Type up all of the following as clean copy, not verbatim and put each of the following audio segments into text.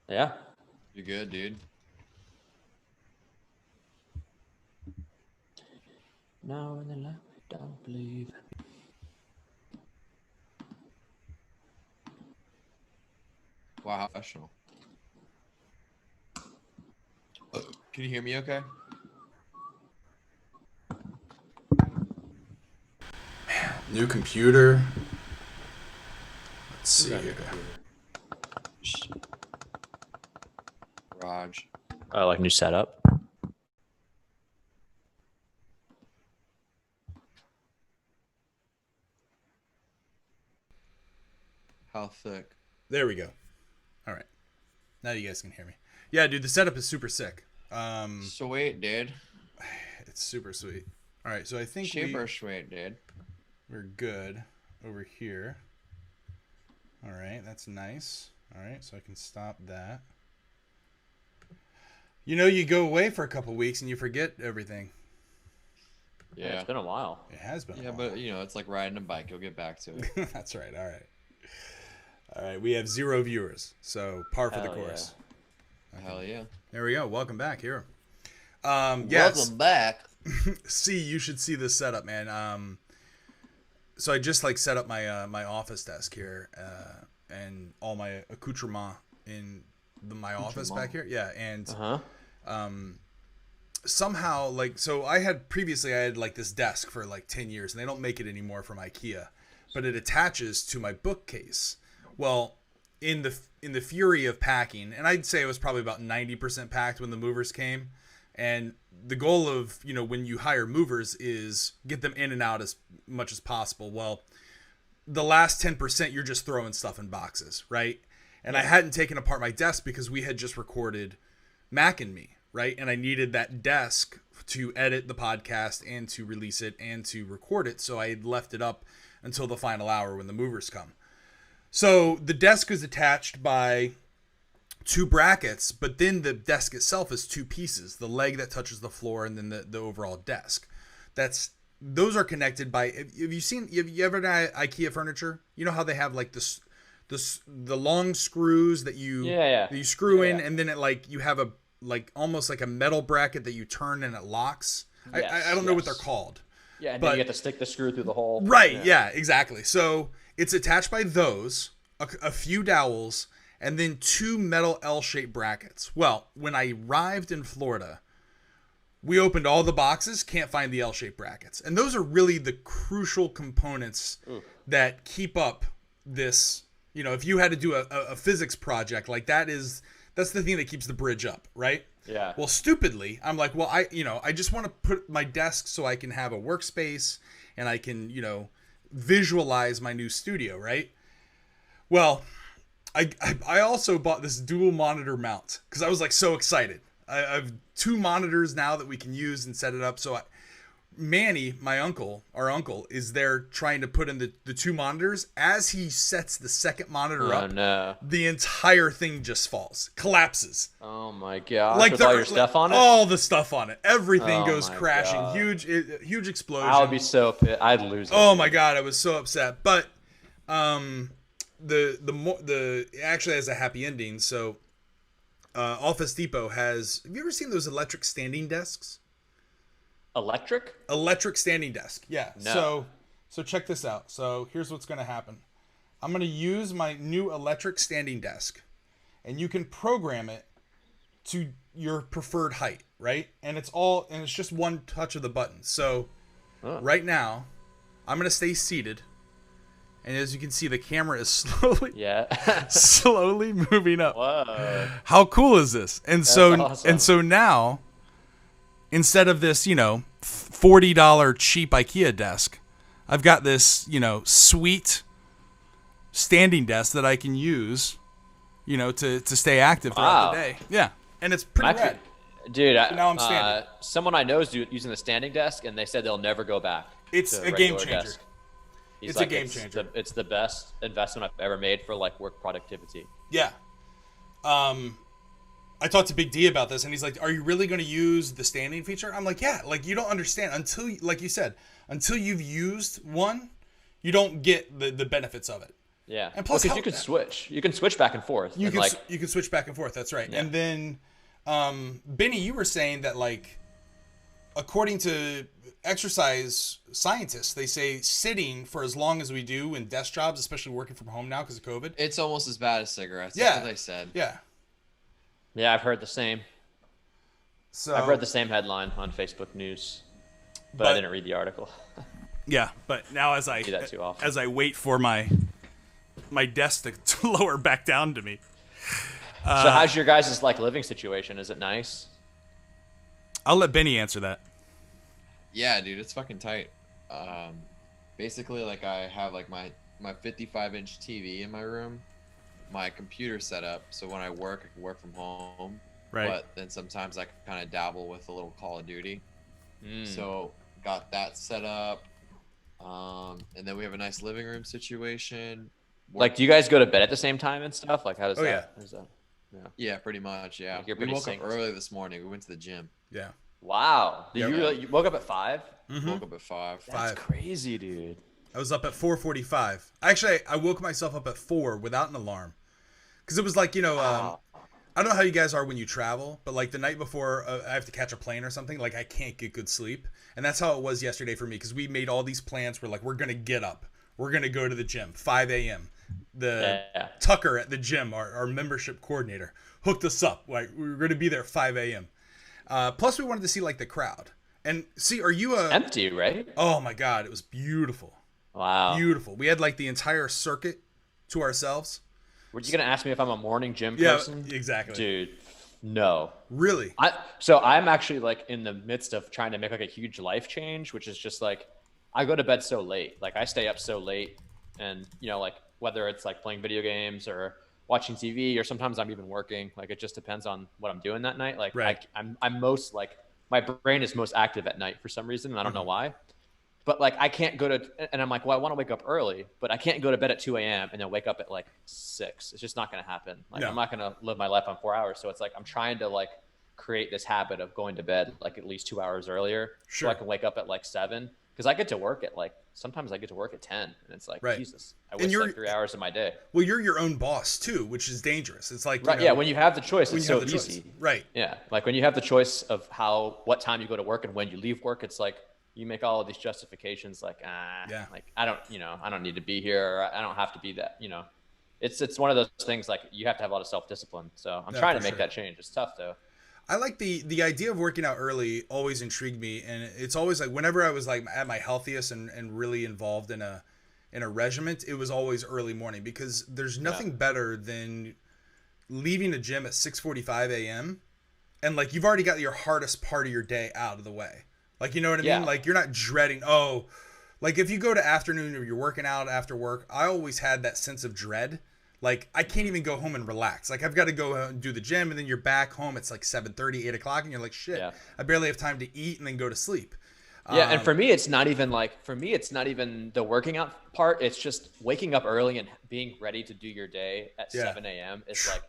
Yeah. You good, dude? No, in the light we don't believe. Wow, how professional. Can you hear me okay? New computer. Let's see here. Garage. Oh, like new setup. How thick? There we go. All right. Now you guys can hear me. Yeah, dude, the setup is super sick. Sweet, dude. It's super sweet. All right, so I think Super sweet, dude. we're good over here. All right, that's nice. All right, so I can stop that. You know, you go away for a couple weeks and you forget everything. Yeah. It's been a while. It has been. Yeah, but you know, it's like riding a bike. You'll get back to it. That's right. All right. All right. We have 0 viewers, so par for the Hell course. Hell yeah. There we go. Welcome back here. Yes. Welcome back. You should see this setup, man. So I just set up my my office desk here, and all my accoutrement in my office back here. Yeah, and somehow so I had this desk for 10 years, and they don't make it anymore from IKEA, but it attaches to my bookcase. Well, in the fury of packing, and I'd say it was probably about 90% packed when the movers came. And the goal of, when you hire movers is get them in and out as much as possible. Well, the last 10%, you're just throwing stuff in boxes, right? And I hadn't taken apart my desk because we had just recorded Mac and Me, right? And I needed that desk to edit the podcast and to release it and to record it. So I had left it up until the final hour when the movers come. So the desk is attached by 2 brackets, but then the desk itself is 2 pieces, the leg that touches the floor and then the overall desk. Those are connected by, have you ever done IKEA furniture? You know how they have the long screws that you screw in, and then it you have a almost like a metal bracket that you turn and it locks. Yes, I don't know what they're called. Yeah, and then you have to stick the screw through the hole. Right, yeah, exactly. So it's attached by those, a few dowels, and then 2 metal L-shaped brackets. Well, when I arrived in Florida, we opened all the boxes, can't find the L-shaped brackets. And those are really the crucial components that keep up this, if you had to do a physics project, that's the thing that keeps the bridge up, right? Yeah. Well, stupidly, I'm like, well, I just want to put my desk so I can have a workspace and I can, visualize my new studio, right? Well, I also bought this dual monitor mount because I was so excited. I have 2 monitors now that we can use and set it up. So Manny, our uncle, is there trying to put in the 2 monitors. As he sets the second monitor up, no. The entire thing just falls, collapses. Oh my god! With all your stuff on it? All the stuff on it. Everything goes crashing. God. Huge explosion. I would be so pissed. I'd lose it. Oh my god, I was so upset. But the actually has a happy ending. So Office Depot has. Have you ever seen those electric standing desks? Electric standing desk. Yeah. No. So check this out. So here's what's going to happen. I'm going to use my new electric standing desk, and you can program it to your preferred height, right? And it's just one touch of the button. So right now, I'm going to stay seated. And as you can see, the camera is slowly moving up. Whoa. How cool is this? That's awesome. And so now, instead of this, $40 cheap IKEA desk, I've got this, sweet standing desk that I can use, to stay active throughout the day. Yeah. And it's pretty rad. Dude, so now I'm standing. Someone I know is using the standing desk, and they said they'll never go back. It's a game changer. Desk. It's a game changer. It's the best investment I've ever made for work productivity. Yeah. I talked to Big D about this, and he's like, "Are you really going to use the standing feature?" I'm like, "Yeah." You don't understand until you said, until you've used one, you don't get the benefits of it. Yeah. And plus, because you could switch. You can switch back and forth. You and can like you can switch back and forth. That's right. Yeah. And then, Benny, you were saying that like, according to exercise scientists, they say sitting for as long as we do in desk jobs, especially working from home now because of COVID. It's almost as bad as cigarettes. Yeah. That's what they said. Yeah. Yeah, I've heard the same. So I've read the same headline on Facebook News, but I didn't read the article. Yeah, but now as I do that too often. as I wait for my desk to lower back down to me. So how's your guys' like living situation? Is it nice? I'll let Benny answer that. Yeah, dude, it's fucking tight. Basically, like I have like my 55-inch TV in my room, my computer set up, so when I can work from home. Right. But then sometimes I kind of dabble with a little Call of Duty. So got that set up. And then we have a nice living room situation. Like, do you guys go to bed at the same time and stuff? Like, how does that? Yeah. How does that? Yeah, pretty much. Yeah. Like, you're We pretty woke up synced. early this morning. We went to the gym. Yeah. Wow. Did Yep. you woke up at 5? Woke up at 5. That's 5. crazy, dude. I was up at 4:45. Actually, I woke myself up at 4 without an alarm. Because it was like, I don't know how you guys are when you travel, but like the night before I have to catch a plane or something, like I can't get good sleep. And that's how it was yesterday for me, because we made all these plans. We're like, we're going to get up. We're going to go to the gym, 5 a.m. Yeah. Tucker at the gym, our membership coordinator, hooked us up. Like, we were going to be there at 5 a.m. Plus, we wanted to see like the crowd. And see, are you Empty, right? Oh my God, it was beautiful. Wow. Beautiful. We had like the entire circuit to ourselves. Were you gonna ask me if I'm a morning gym Yeah, person? exactly. Dude, no. Really? So I'm actually like in the midst of trying to make like a huge life change, which is just like I go to bed so late. Like I stay up so late, and like whether it's like playing video games or watching TV, or sometimes I'm even working. Like it just depends on what I'm doing that night. Like Right. I'm most like my brain is most active at night for some reason, and I don't know why. But like I can't go to, and I'm like, well, I want to wake up early, but I can't go to bed at 2 a.m. and then wake up at like 6. It's just not going to happen. Like No. I'm not going to live my life on 4 hours. So it's like I'm trying to like create this habit of going to bed like at least 2 hours earlier, Sure. so I can wake up at like 7. Because I get to work at like sometimes I get to work at 10, and it's like Right. Jesus, I And waste you're- like 3 hours of my day. Well, you're your own boss too, which is dangerous. It's like, Right? Yeah, when you have the choice, when it's you so have the choice. easy. Right. Yeah, like when you have the choice of what time you go to work and when you leave work, it's like you make all of these justifications like Yeah. like I don't need to be here, or I don't have to be that, It's one of those things like you have to have a lot of self-discipline. So I'm Yeah, trying for to make sure. that change. It's tough though. I like the idea of working out early always intrigued me, and it's always like whenever I was like at my healthiest and really involved in a regiment, it was always early morning, because there's nothing better than leaving a gym at 6:45 a.m. and like you've already got your hardest part of your day out of the way. Like, you know what I Yeah. mean? Like you're not dreading, like if you go to afternoon or you're working out after work, I always had that sense of dread. Like I can't even go home and relax. Like I've got to go and do the gym, and then you're back home. It's like 7:30, 8 o'clock, and you're like, shit, Yeah. I barely have time to eat and then go to sleep. Yeah, and for me, it's not even the working out part. It's just waking up early and being ready to do your day at 7 a.m. is like,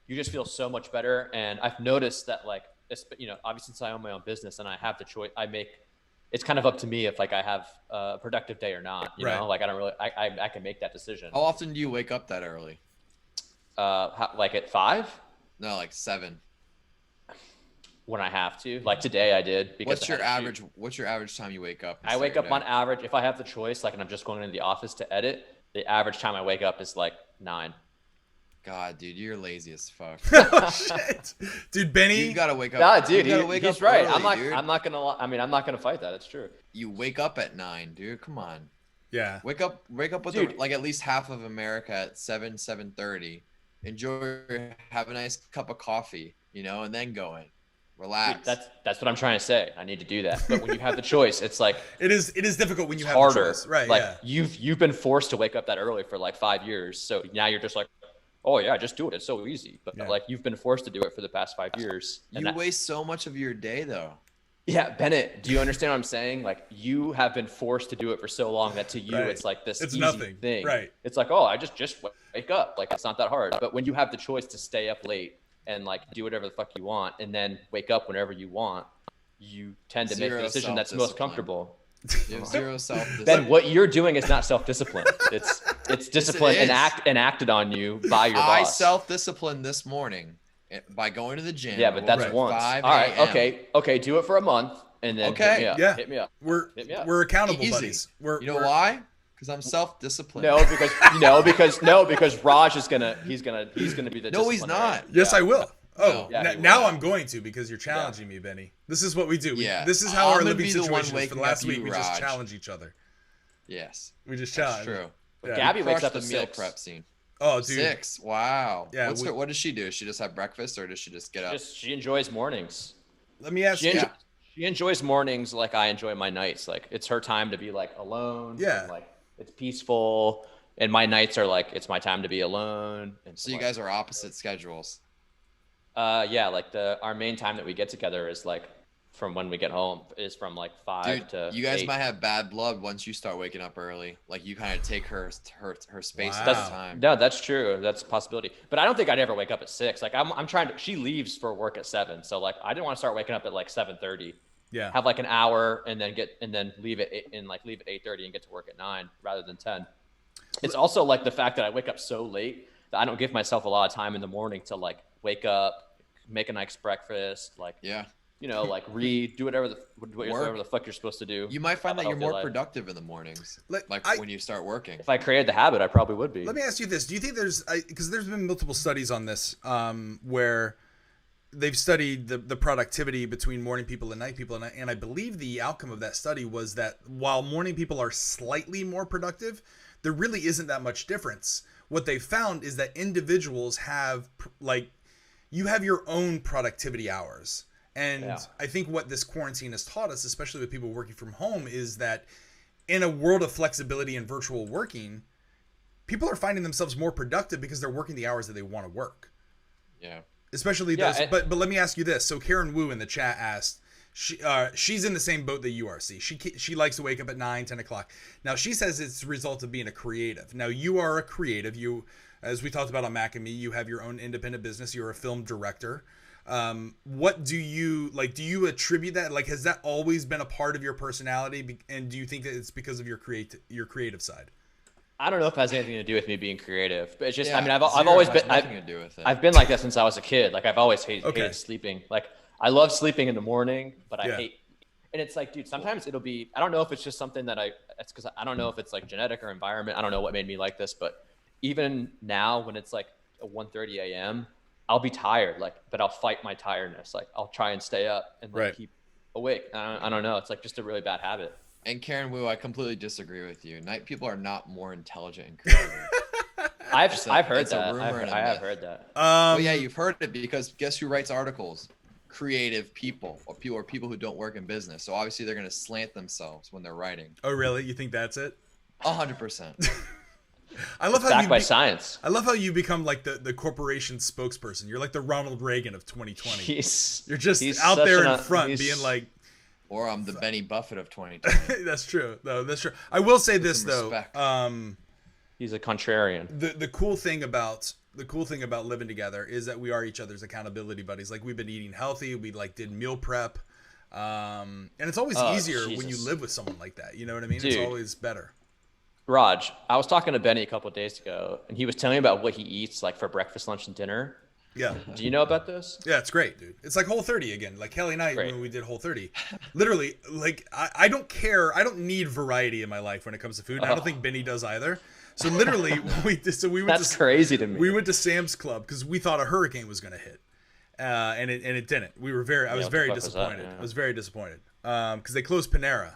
you just feel so much better. And I've noticed that like, obviously since I own my own business and I have the choice, it's kind of up to me if like I have a productive day or not, you Right. know, like I can make that decision. How often do you wake up that early? Like at 5 No, like 7. when I have to, like today I did. Because What's I your had to shoot. average? What's your average time you wake up? and I start wake your up on day? average, if I have the choice, like, and I'm just going into the office to edit, the average time I wake up is like 9. God, dude, you're lazy as fuck. Oh shit, dude, Benny. You gotta wake up. Nah, dude, you gotta wake he's up right. early, dude. I'm not gonna. I mean, I'm not gonna fight that. It's true. You wake up at 9, dude. Come on. Yeah. Wake up with Dude. like at least half of America at 7:30. Enjoy, have a nice cup of coffee, and then go in. Relax. Dude, that's what I'm trying to say. I need to do that. But when you have the choice, it's like It is difficult when you have the harder. choice. Right. Like Yeah. you've been forced to wake up that early for like 5 years, so now you're just like, oh yeah, just do it. It's so easy. But Yeah. like you've been forced to do it for the past 5 years. And You that- waste so much of your day though. Yeah, Bennett, do you understand what I'm saying? Like you have been forced to do it for so long that to you Right. it's like this It's easy nothing. thing. Right. It's like, oh, I just wake up. Like it's not that hard. But when you have the choice to stay up late and like do whatever the fuck you want and then wake up whenever you want, you tend to make the Zero decision that's most self-discipline. comfortable. You have zero self-discipline. Ben, what you're doing is not self-discipline. It's discipline Yes, enacted on you by your I boss. self-disciplined this morning by going to the gym. Yeah, but that's once. 5 All right, a.m. okay, do it for a month and then hit me up. Yeah. Hit me up. We're accountable Easy. buddies. You know why? Because I'm self-disciplined. Because Raj is he's gonna be the No, he's disciplinarian. not. Yes, I will. Oh, Yeah, he now will. I'm going to because you're challenging me, Benny. This is what we do. Yeah. This is how I'm our gonna living be the one situation is. For waking the last up week, you, we just Raj. challenge each other. Yes. We just That's challenge. true. Yeah. Gabby wakes Crushed up the at meal 6. prep scene. Oh, dude. 6. Wow. Yeah, What does she do? Does she just have breakfast or does she just get up? She enjoys mornings. Let me ask She, you. she enjoys mornings like I enjoy my nights. Like it's her time to be like alone. Yeah. And, like it's peaceful. And my nights are like it's my time to be alone. And So you guys are opposite schedules. yeah, like our main time that we get together is like from when we get home is from like 5 Dude, to you guys 8. might have bad blood once you start waking up early. Like you kind of take her space at Wow. the time. No, that's true. That's a possibility. But I don't think I'd ever wake up at 6. Like I'm trying to. She leaves for work at 7, so like I didn't want to start waking up at like 7:30. Yeah. Have like an hour and then leave at 8, and like leave at 8:30 and get to work at 9 rather than 10. It's also like the fact that I wake up so late that I don't give myself a lot of time in the morning to like wake up, make a nice breakfast, like Yeah. like read, do whatever the fuck you're supposed to do. You might find that you're Healthy more life. productive in the mornings. Like, When you start working. If I created the habit, I probably would be. Let me ask you this: do you think because there's been multiple studies on this, where they've studied the productivity between morning people and night people, and I believe the outcome of that study was that while morning people are slightly more productive, there really isn't that much difference. What they found is that individuals have you have your own productivity hours. And Yeah. I think what this quarantine has taught us, especially with people working from home, is that in a world of flexibility and virtual working, people are finding themselves more productive because they're working the hours that they want to work. Yeah. Especially Yeah, those. But let me ask you this. So Karen Wu in the chat asked, she's in the same boat that you are. See, she likes to wake up at 9, 10 o'clock. Now she says it's a result of being a creative. Now you are a creative. You, as we talked about on Mac and Me, you have your own independent business. You're a film director. What do you like? Do you attribute that? Like, has that always been a part of your personality? And do you think that it's because of your creative side? I don't know if it has anything to do with me being creative, but it's just, Yeah, I mean, I've zero always has been, nothing to do with it. I've been like that since I was a kid. Like I've always hated sleeping. Like I love sleeping in the morning, but I hate, and it's like, dude, sometimes it'll be, I don't know if it's just something that it's because I don't know if it's like genetic or environment. I don't know what made me like this, but even now when it's like 1:30 a.m., I'll be tired, like, but I'll fight my tiredness. Like I'll try and stay up and like keep awake. I don't know. It's like just a really bad habit. And Karen Wu, I completely disagree with you. Night people are not more intelligent and creative. I've heard it's a that. rumor and a I have myth. heard that. Well, yeah, you've heard it because guess who writes articles? Creative people or people who don't work in business. So obviously they're going to slant themselves when they're writing. Oh, really? You think that's it? 100%. I love how Backed by science. I love how you become like the corporation spokesperson. You're like the Ronald Reagan of 2020. You're just out there in front being like, or I'm the Benny Buffett of 2020. That's true. No, that's true. I will say this though. Respect. He's a contrarian. The cool thing about living together is that we are each other's accountability buddies. Like we've been eating healthy. We like did meal prep. And it's always easier when you live with someone like that. You know what I mean? Dude. It's always better. Raj, I was talking to Benny a couple of days ago, and he was telling me about what he eats like for breakfast, lunch, and dinner. Yeah. Do you know about this? Yeah, it's great, dude. It's like Whole30 again. Like Kelly and I, Great. when we did Whole30, literally, like I don't care. I don't need variety in my life when it comes to food. And I don't think Benny does either. So literally, we went. That's crazy to me. We went to Sam's Club because we thought a hurricane was going to hit, and it didn't. I was very disappointed. I was very disappointed because they closed Panera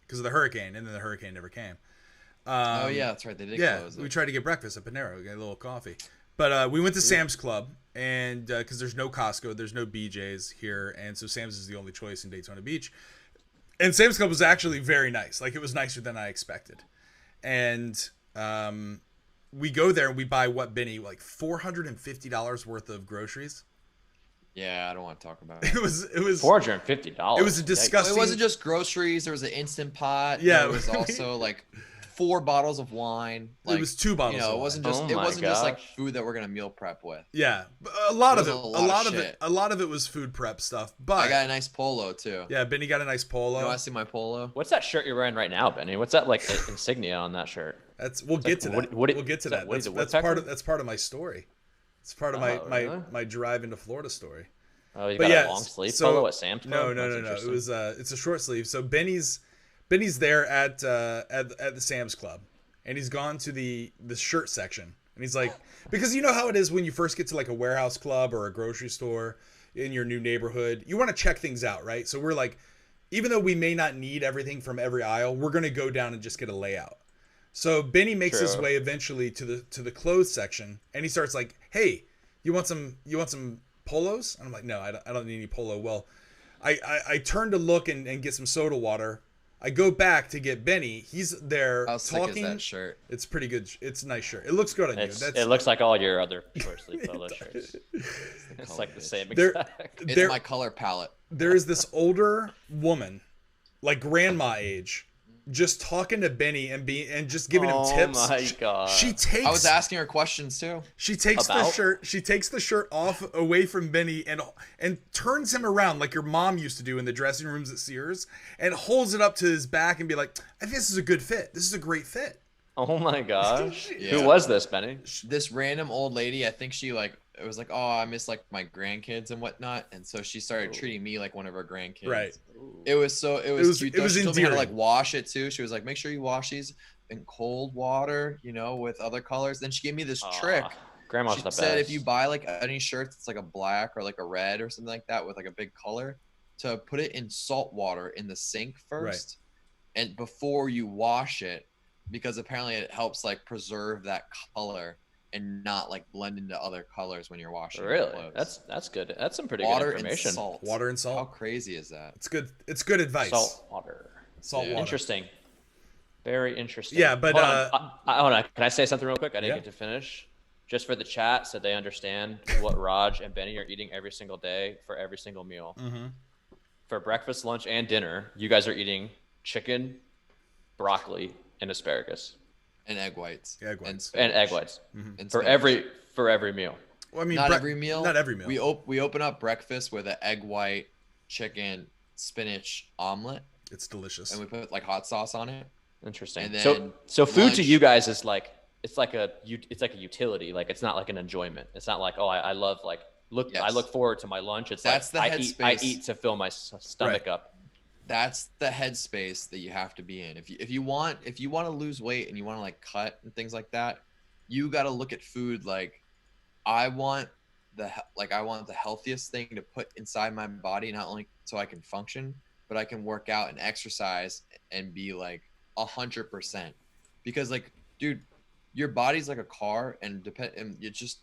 because of the hurricane, and then the hurricane never came. Oh yeah, that's right. They did close it. We tried to get breakfast at Panera. We got a little coffee, but we went to Sam's Club, and because there's no Costco, there's no BJ's here, and so Sam's is the only choice in Daytona Beach. And Sam's Club was actually very nice. Like it was nicer than I expected, and we go there and we buy what, Benny, like $450 worth of groceries. Yeah, I don't want to talk about it. It was $450. It was a disgusting. It wasn't just groceries. There was an Instant Pot. Yeah, There was also like 4 bottles of wine. Like, it was 2 bottles. You know, of it wasn't wine. just Oh it my wasn't just like gosh. food that we're gonna meal prep with. Yeah, a lot of It it, was a lot of it was food prep stuff. But I got a nice polo too. yeah, Benny got a nice polo. You want to see my polo? What's that shirt you're wearing right now, Benny? What's that like insignia on that shirt? We'll get to that. We'll get to that. That's part of my story. It's part of really? my drive into Florida story. Oh, you But got yeah, a long sleeve so- polo at Sam's Club? No. That's It was it's a short sleeve. So Benny's there at the Sam's Club, and he's gone to the shirt section, and he's like, because you know how it is when you first get to like a warehouse club or a grocery store in your new neighborhood, you want to check things out, right? So we're like, even though we may not need everything from every aisle, we're gonna go down and just get a layout. So Benny makes his way eventually to the clothes section, and he starts like, "Hey, you want some polos?" And I'm like, "No, I don't need any polo." Well, I turn to look and get some soda water. I go back to get Benny. He's there How sick talking. is that shirt? It's pretty good. It's a nice shirt. It looks good on you. It looks like all your other short sleeve polo shirts. It's like the same exact. It's my color palette. There is this older woman, like grandma age, just talking to Benny and just giving him tips. Oh my god! I was asking her questions too. She takes the shirt. She takes the shirt off away from Benny and turns him around like your mom used to do in the dressing rooms at Sears, and holds it up to his back and be like, "I think this is a good fit. This is a great fit." Oh my gosh! Yeah. Who was this, Benny? This random old lady. I think she it was like, oh, I miss like my grandkids and whatnot, and so she started treating me like one of her grandkids. Right. It was cute. It was She told me how to endearing. like wash it too. She was like, make sure you wash these in cold water, you know, with other colors. Then she gave me this trick. Grandma's She the best. said if you buy like any shirt that's like a black or like a red or something like that with like a big color, to put it in salt water in the sink first, and before you wash it, because apparently it helps like preserve that color and not like blend into other colors when you're washing your Really? clothes. That's good. That's some pretty Water good information. and salt. Water and How salt. crazy is that? It's good. It's good advice. Salt water. Salt Yeah. water. Interesting. Very interesting. Yeah, but, hold on. Can I say something real quick? I didn't Yeah. get to finish. Just for the chat, so they understand what Raj and Benny are eating every single day for every single meal. Mm-hmm. For breakfast, lunch, and dinner, you guys are eating chicken, broccoli, and asparagus, And egg whites. Egg whites. and egg whites And for spinach. every meal. Well, I mean, Not every meal. Not every meal. We open up breakfast with an egg white, chicken, spinach omelet, It's delicious. and we put like hot sauce on it. Interesting. And So then food to lunch- you guys is like it's like a utility. Like it's not like an enjoyment. It's not like I love like I Yes. look forward to my lunch. It's That's like the I headspace. eat to fill my stomach up. That's the headspace that you have to be in. If you want to lose weight and you want to like cut and things like that, you got to look at food like I want the healthiest thing to put inside my body, not only so I can function, but I can work out and exercise and be like 100%. Because like, dude, your body's like a car, and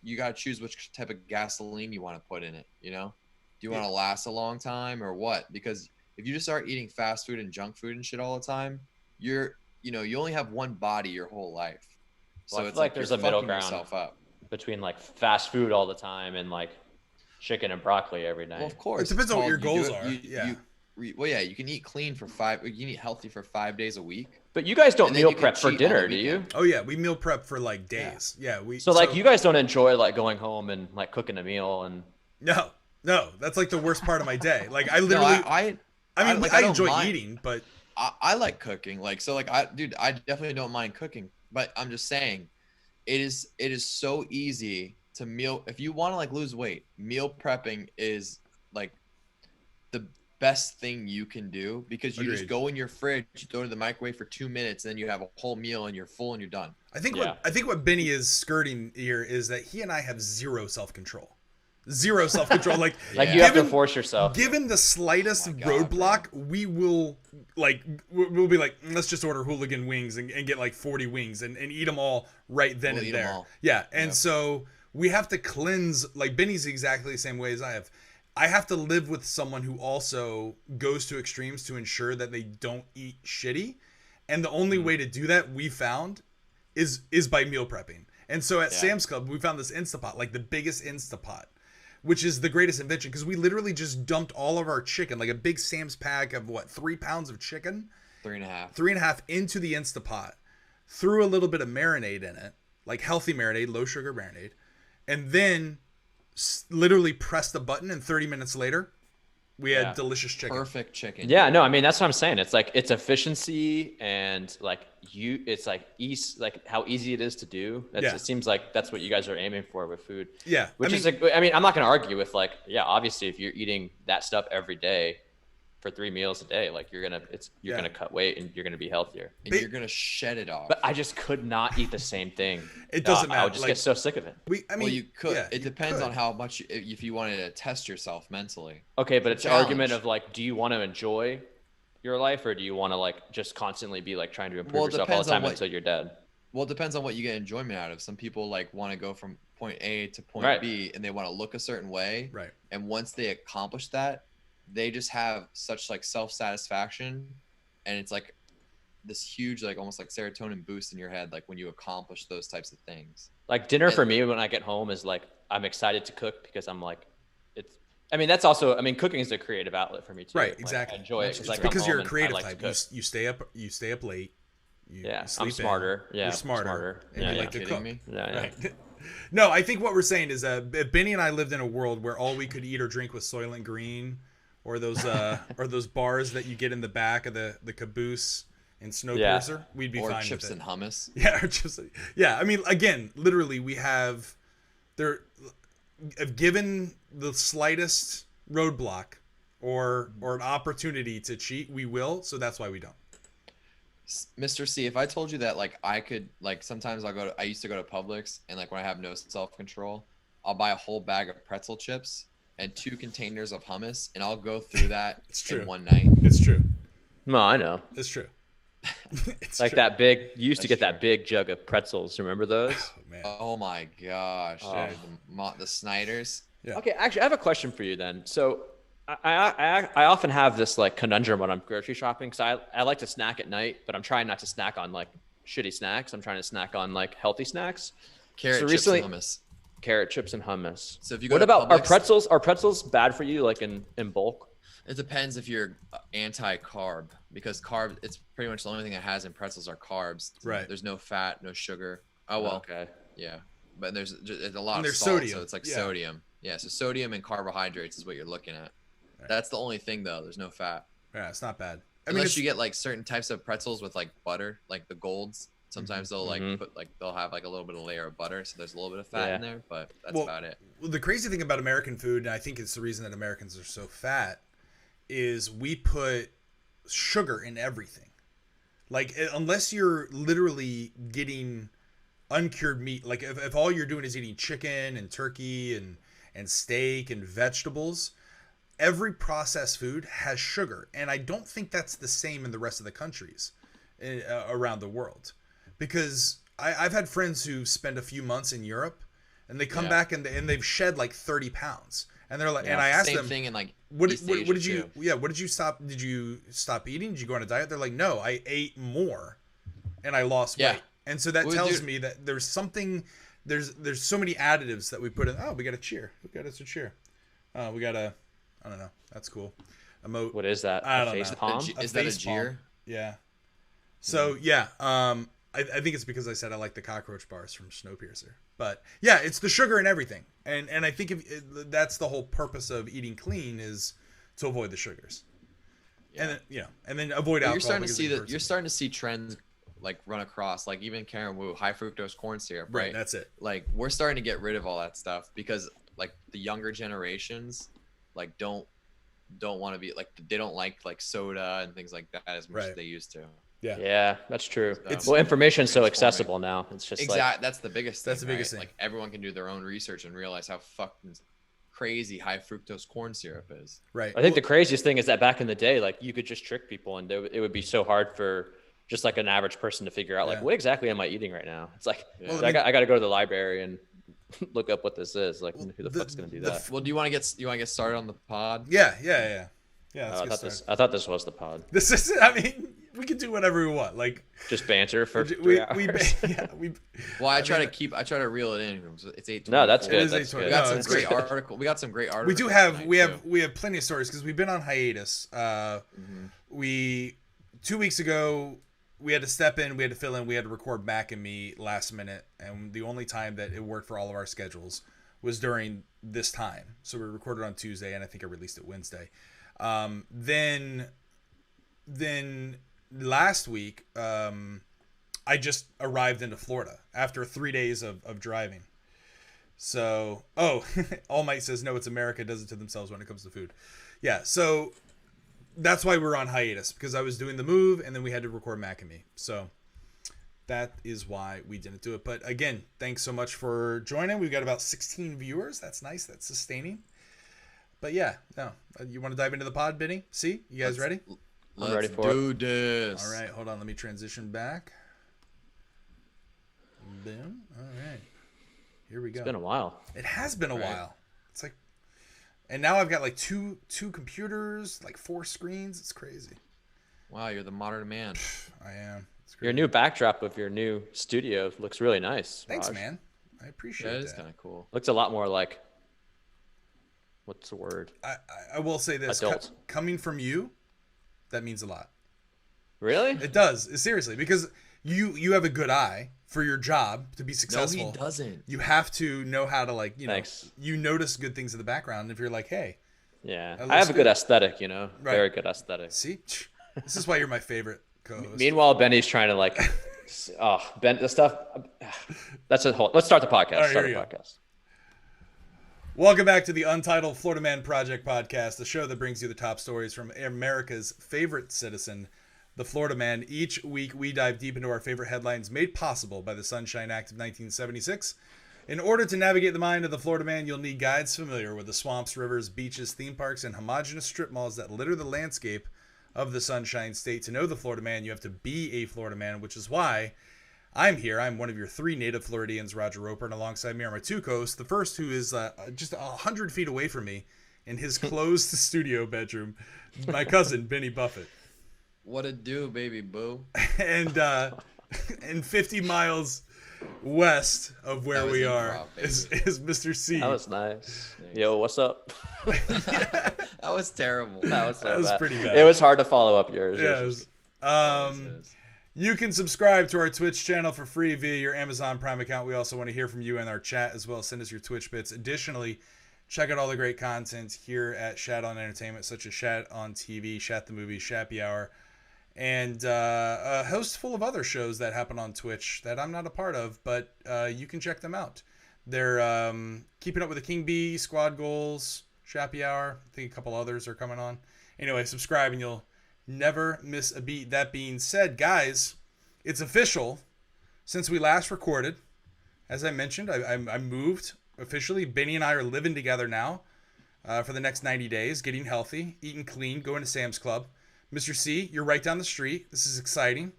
you gotta choose which type of gasoline you want to put in it. You know, do you want to last a long time or what? Because if you just start eating fast food and junk food and shit all the time, you only have one body your whole life. So Well, I it's feel like you're there's a middle fucking ground yourself up. between like fast food all the time and like chicken and broccoli every night. Well, of course. It depends on what your You do goals it- are. Yeah. You can eat clean you can eat healthy for 5 days a week. But you guys don't And then meal you can prep for cheat on the dinner, do you? weekend. Oh yeah, we meal prep for like days. Yeah, So like you guys don't enjoy like going home and like cooking a meal and No, that's like the worst part of my day. Like I No, literally, I I don't enjoy mind. eating, but I like cooking. Like, so like I definitely don't mind cooking, but I'm just saying it is so easy to meal. If you want to like lose weight, meal prepping is like the best thing you can do, because you just Agreed. go in your fridge, you throw it in the microwave for 2 minutes, and then you have a whole meal and you're full and you're done. I think Yeah. what Benny is skirting here is that he and I have zero self-control. Zero self-control. Like like Yeah. you have to given- force yourself. Given the slightest Oh my God, roadblock, we will we'll be like, let's just order hooligan wings and get like 40 wings and eat them all right then We'll and eat 'em there. all. Yeah. And Yep. so we have to cleanse, like Benny's exactly the same way as I have. I have to live with someone who also goes to extremes to ensure that they don't eat shitty. And the only way to do that we found is by meal prepping. And so at Yeah. Sam's Club, we found this Instapot, like the biggest Instapot, which is the greatest invention, because we literally just dumped all of our chicken, like a big Sam's pack of 3 pounds of chicken, 3.5. 3.5 into the Instapot, threw a little bit of marinade in it, like healthy marinade, low sugar marinade, and then literally pressed the button, and 30 minutes later, we had delicious chicken. Perfect chicken. Yeah, no, I mean that's what I'm saying. It's like it's efficiency and like it's like like how easy it is to do. It seems like that's what you guys are aiming for with food. Yeah, which is like, I mean, I'm not gonna argue with like, yeah, obviously if you're eating that stuff every day for 3 meals a day, like you're gonna cut weight and you're gonna be healthier and you're gonna shed it off. But I just could not eat the same thing. It doesn't matter. I would just get so sick of it. Well, you could. It depends on how much if you wanted to test yourself mentally. Okay, but it's an argument of like, do you want to enjoy your life, or do you want to like just constantly be like trying to improve yourself all the time until you're dead? Well, it depends on what you get enjoyment out of. Some people like want to go from point A to point B, and they want to look a certain way. Right. And once they accomplish that, they just have such like self-satisfaction, and it's like this huge like almost like serotonin boost in your head like when you accomplish those types of things. Like dinner for me when I get home is like I'm excited to cook because I'm like that's also, I mean, cooking is a creative outlet for me too. Right, like, exactly. I enjoy it because you're a creative type. You stay up late. You I'm smarter. You're smarter. And you like to cook. Me? Yeah. Right. No, I think what we're saying is Benny and I lived in a world where all we could eat or drink was Soylent Green, or those bars that you get in the back of the caboose in Snowpiercer. We'd be fine with it. Or chips and hummus. Yeah, or chips. Yeah, I mean, again, literally, we have given the slightest roadblock or an opportunity to cheat, we will. So that's why we don't. Mr. C, if I told you that like I could like sometimes I used to go to Publix, and like when I have no self-control, I'll buy a whole bag of pretzel chips and 2 containers of hummus, and I'll go through that in one night. It's true. No, I know. It's true. It's like true. That big, you used to get that big jug of pretzels. Remember those? Oh, man. Oh my gosh. Dude. The Snyders. Yeah. Okay, actually, I have a question for you then. So I often have this like conundrum when I'm grocery shopping, because I like to snack at night, but I'm trying not to snack on like shitty snacks. I'm trying to snack on like healthy snacks. Carrot chips and hummus. Carrot chips and hummus. So if you go what to about Publix, are pretzels bad for you like in bulk? It depends if you're anti-carb, because it's pretty much the only thing that has in pretzels are carbs. Right. There's no fat, no sugar. Oh well. Okay. Yeah, but there's a lot and of salt, sodium. So it's like sodium. Yeah, so sodium and carbohydrates is what you're looking at. Right. That's the only thing though. There's no fat. Yeah, it's not bad. Unless you get like certain types of pretzels with like butter, like the golds. Sometimes they'll like they'll have like a little bit of layer of butter, so there's a little bit of fat in there, but that's about it. Well, the crazy thing about American food, and I think it's the reason that Americans are so fat, is we put sugar in everything. Like unless you're literally getting uncured meat, like if all you're doing is eating chicken and turkey and steak and vegetables, every processed food has sugar. And I don't think that's the same in the rest of the countries around the world. Because I've had friends who spend a few months in Europe, and they come back and they've shed like 30 pounds. And they're like, and I asked them, same thing in like what did you stop? Did you stop eating? Did you go on a diet? They're like, no, I ate more, and I lost weight. And so that tells me that there's something, there's so many additives that we put in. Oh, we got a cheer. We got us a cheer. We got a, I don't know. That's cool. Emote. What is that? I don't face know. palm? Is that a jeer? Yeah. So I think it's because I said I like the cockroach bars from Snowpiercer. But yeah, it's the sugar and everything. And I think that's the whole purpose of eating clean is to avoid the sugars. Yeah. And then avoid alcohol. You're starting to see trends like run across, like even Karen Wu, high fructose corn syrup, right? That's it. Like we're starting to get rid of all that stuff because like the younger generations like don't want to be like, they don't like soda and things like that as much as they used to. Yeah, that's true. Well, information's so accessible now. It's just that's the biggest thing. That's the biggest thing. Like everyone can do their own research and realize how fucking crazy high fructose corn syrup is. Right. I think the craziest thing is that back in the day, like you could just trick people, and it would be so hard for just like an average person to figure out like what exactly am I eating right now? It's like I got to go to the library and look up what this is. Like who the fuck's gonna do that? Well, do you want to get started on the pod? Yeah. I thought this was the pod. This is. I mean, we can do whatever we want. Like just banter for 3 hours. Well, I try to reel it in. It's 8:20. No, that's good. That's good. We got some great article. We got some great articles. We do have we have plenty of stories because we've been on hiatus. We 2 weeks ago we had to step in, we had to fill in, we had to record Mac and Me last minute, and the only time that it worked for all of our schedules was during this time. So we recorded on Tuesday, and I think I released it Wednesday. Then last week, I just arrived into Florida after 3 days of driving. So, All Might says, no, it's America does it to themselves when it comes to food. Yeah, so that's why we're on hiatus, because I was doing the move, and then we had to record Mac and Me. So that is why we didn't do it. But again, thanks so much for joining. We've got about 16 viewers. That's nice. That's sustaining. But yeah, no. You want to dive into the pod, Benny? See? You guys ready? I'm ready for it. Let's do this. All right, hold on. Let me transition back. Boom. All right. Here we go. It's been a while. It has been a while. It's like, and now I've got like two computers, like 4 screens. It's crazy. Wow, you're the modern man. I am. Your new backdrop of your new studio looks really nice. Thanks, Raj. man. I appreciate That that. is kind of cool. Looks a lot more like, what's the word? I will say this. Adult. Coming from you, that means a lot. Really? It does. Seriously, because you have a good eye for your job to be successful. No, he doesn't. You have to know how to, like, Thanks. you notice good things in the background. If you're like, hey. Yeah. That I have looks a good good. aesthetic, Right. Very good aesthetic. See? This is why you're my favorite co-host. Meanwhile, Benny's trying to like, Ben, the stuff. Let's start the podcast. All right, Start here the we go. podcast. Welcome back to the Untitled Florida Man Project podcast, the show that brings you the top stories from America's favorite citizen, the Florida Man. Each week, we dive deep into our favorite headlines made possible by the Sunshine Act of 1976. In order to navigate the mind of the Florida Man, you'll need guides familiar with the swamps, rivers, beaches, theme parks, and homogenous strip malls that litter the landscape of the Sunshine State. To know the Florida Man, you have to be a Florida Man, which is why I'm here. I'm one of your 3 native Floridians, Roger Roper, and alongside me are my 2 co-hosts. The first, who is just 100 feet away from me in his closed studio bedroom, my cousin, Benny Buffett. What it do, baby boo? And 50 miles west of where we are improv, is Mr. C. That was nice. Yo, what's up? That was terrible. That was so That was bad. pretty bad. It was hard to follow up yours. Yes. You can subscribe to our Twitch channel for free via your Amazon Prime account. We also want to hear from you in our chat as well. Send us your Twitch bits. Additionally, check out all the great content here at Shat on Entertainment, such as Shat on TV, Shat the Movie, Shappy Hour, and a host full of other shows that happen on Twitch that I'm not a part of, but you can check them out. They're Keeping Up with the King Bee, Squad Goals, Shappy Hour. I think a couple others are coming on. Anyway, subscribe and you'll never miss a beat. That being said, guys, it's official. Since we last recorded, as I mentioned, I moved officially. Benny and I are living together now for the next 90 days, getting healthy, eating clean, going to Sam's Club. Mr. C, you're right down the street. This is exciting.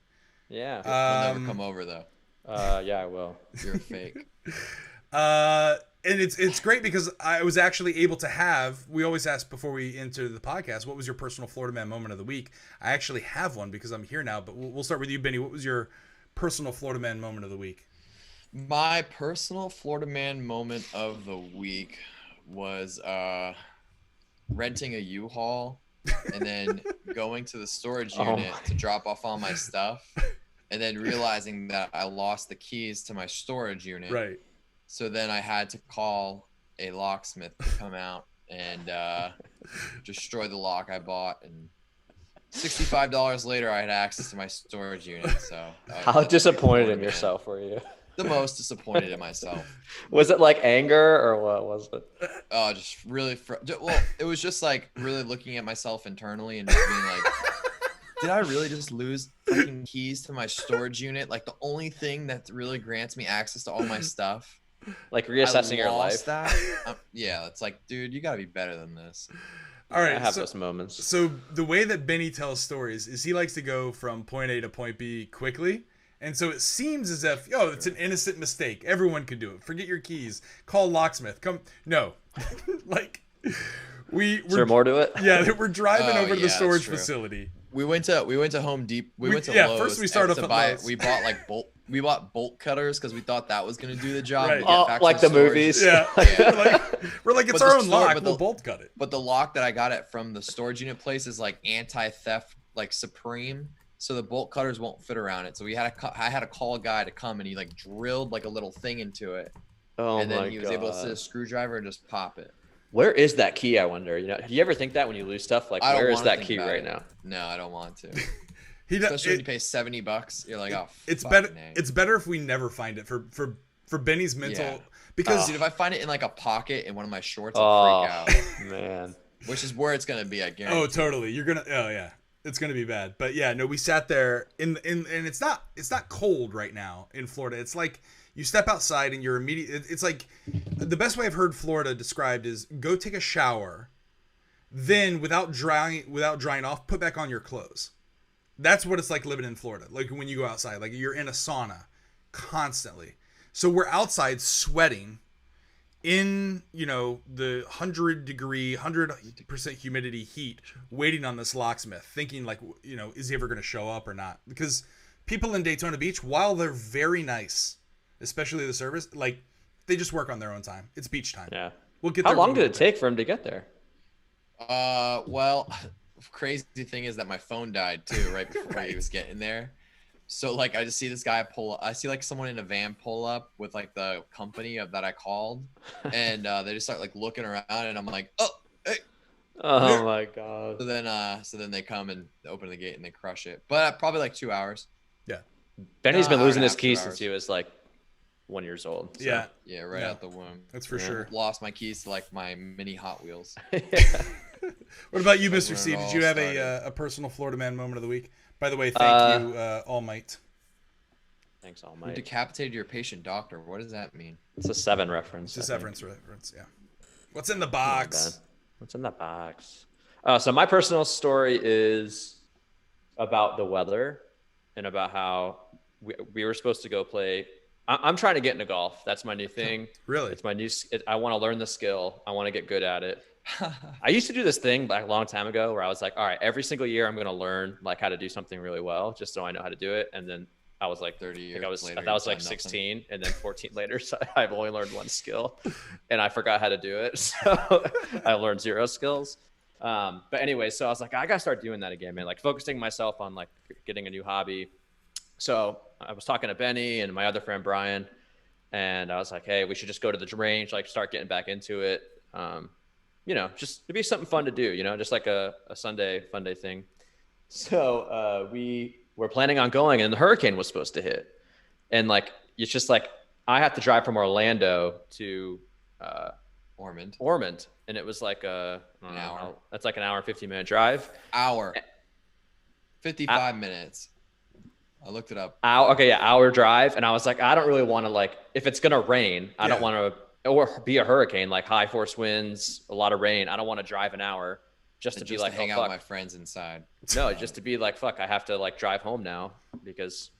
Yeah. I'll never come over though. Yeah, I will. You're a fake. And it's great because I was actually able to have, we always ask before we enter the podcast, what was your personal Florida Man moment of the week? I actually have one because I'm here now, but we'll start with you, Benny. What was your personal Florida Man moment of the week? My personal Florida Man moment of the week was renting a U-Haul and then going to the storage unit to drop off all my stuff and then realizing that I lost the keys to my storage unit. Right. So then I had to call a locksmith to come out and destroy the lock I bought. And $65 later, I had access to my storage unit. So How disappointed in yourself were you? The most disappointed in myself. Was it like anger or what was it? Oh, just really. Well, it was just like really looking at myself internally and just being like, did I really just lose fucking keys to my storage unit? Like the only thing that really grants me access to all my stuff. Like reassessing your life. That. Yeah, it's like, dude, you gotta be better than this. All right. I have those moments. So the way that Benny tells stories is he likes to go from point A to point B quickly. And so it seems as if, it's an innocent mistake. Everyone can do it. Forget your keys. Call locksmith. Come. No. Like, Is there more to it? Yeah, we're driving over to the yeah, storage that's true. facility. We went to Home Depot. We went to Lowe's. First we started to off buy. at Lowe's. We bought like bolt cutters because we thought that was gonna do the job. Right. to get factory Like the storage. movies. Yeah. We're like it's But our the own store- lock. but We'll the- bolt cut it. But the lock that I got it from the storage unit place is like anti-theft, like Supreme. so the bolt cutters won't fit around it. So I had to call a guy to come, and he like drilled like a little thing into it, Oh and then my he was god. able to sit a screwdriver and just pop it. Where is that key? I wonder. Do you ever think that when you lose stuff? Like, where is that key right now? No, I don't want to. Especially when you pay $70, you're like, oh. It's better. It's better if we never find it for Benny's mental. Yeah. Because dude, if I find it in like a pocket in one of my shorts, I'll freak out. Man. Which is where it's gonna be, I guarantee. Oh, totally. Oh yeah, it's gonna be bad. But yeah, no, we sat there and it's not cold right now in Florida. It's like you step outside and you're it's like the best way I've heard Florida described is go take a shower, then without drying off, put back on your clothes. That's what it's like living in Florida. Like when you go outside, like you're in a sauna constantly. So we're outside sweating in, the 100% humidity heat, waiting on this locksmith, thinking like, is he ever going to show up or not? Because people in Daytona Beach, while they're very nice, especially the service, like they just work on their own time. It's beach time. Yeah. We'll get How there long did it take for him to get there? Well, crazy thing is that my phone died too right before Right. he was getting there. So like I just see this guy pull up. I see like someone in a van pull up with like the company that I called, and they just start like looking around, and I'm like, oh, hey. Oh my god. So then they come and open the gate and they crush it. But probably like 2 hours. Yeah. Benny's been hour losing and a his half, 2 keys hours. since he was like 1 year old. So. Yeah. Yeah, right Yeah. out the womb. That's for Yeah. sure. Lost my keys to like my mini Hot Wheels. What about you, That's Mr. where C? it Did all you have started. a personal Florida man moment of the week? By the way, thank you, All Might. Thanks, Who Almighty. decapitated your patient doctor? What does that mean? It's a Seven reference. It's a I think. severance reference, yeah. What's in the Not box? bad. What's in that box? So my personal story is about the weather and about how we were supposed to go play. I'm trying to get into golf. That's my new thing. Really? It's my new. I want to learn the skill. I want to get good at it. I used to do this thing like a long time ago where I was like, all right, every single year I'm going to learn like how to do something really well, just so I know how to do it. And then I was like 30 years I was later, that was you've like done 16, and then 14 later, so I've only learned one skill, and I forgot how to do it. So I learned 0 skills. But anyway, so I was like, I gotta start doing that again, man. Like focusing myself on like getting a new hobby. So I was talking to Benny and my other friend Brian, and I was like, hey, we should just go to the range, like start getting back into it. Just to be something fun to do, just like a Sunday fun day thing. So we were planning on going, and the hurricane was supposed to hit. And like, it's just like, I have to drive from Orlando to Ormond. And it was like an hour. That's like an hour and 15-minute drive. Hour. 55 minutes. I looked it up. Hour drive. And I was like, I don't really want to like, if it's going to rain, I don't want to, or be a hurricane, like high force winds, a lot of rain. I don't want to drive an hour just to be like, hang out with my friends inside. No, just to be like, fuck, I have to like drive home now because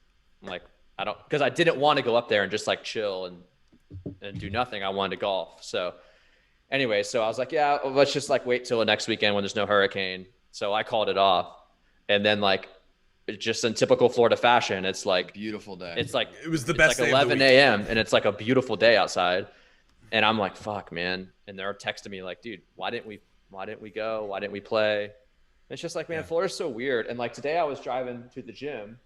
I'm like, because I didn't want to go up there and just like chill and do nothing. I wanted to golf. So anyway, so I was like, yeah, let's just like wait till the next weekend when there's no hurricane. So I called it off. And then like, just in typical Florida fashion, it's like beautiful day. It's like, it was the best like day 11 a.m. and it's like a beautiful day outside. And I'm like, fuck, man. And they're texting me like, dude, why didn't we go? Why didn't we play? And it's just like, man, Florida's so weird. And like today I was driving to the gym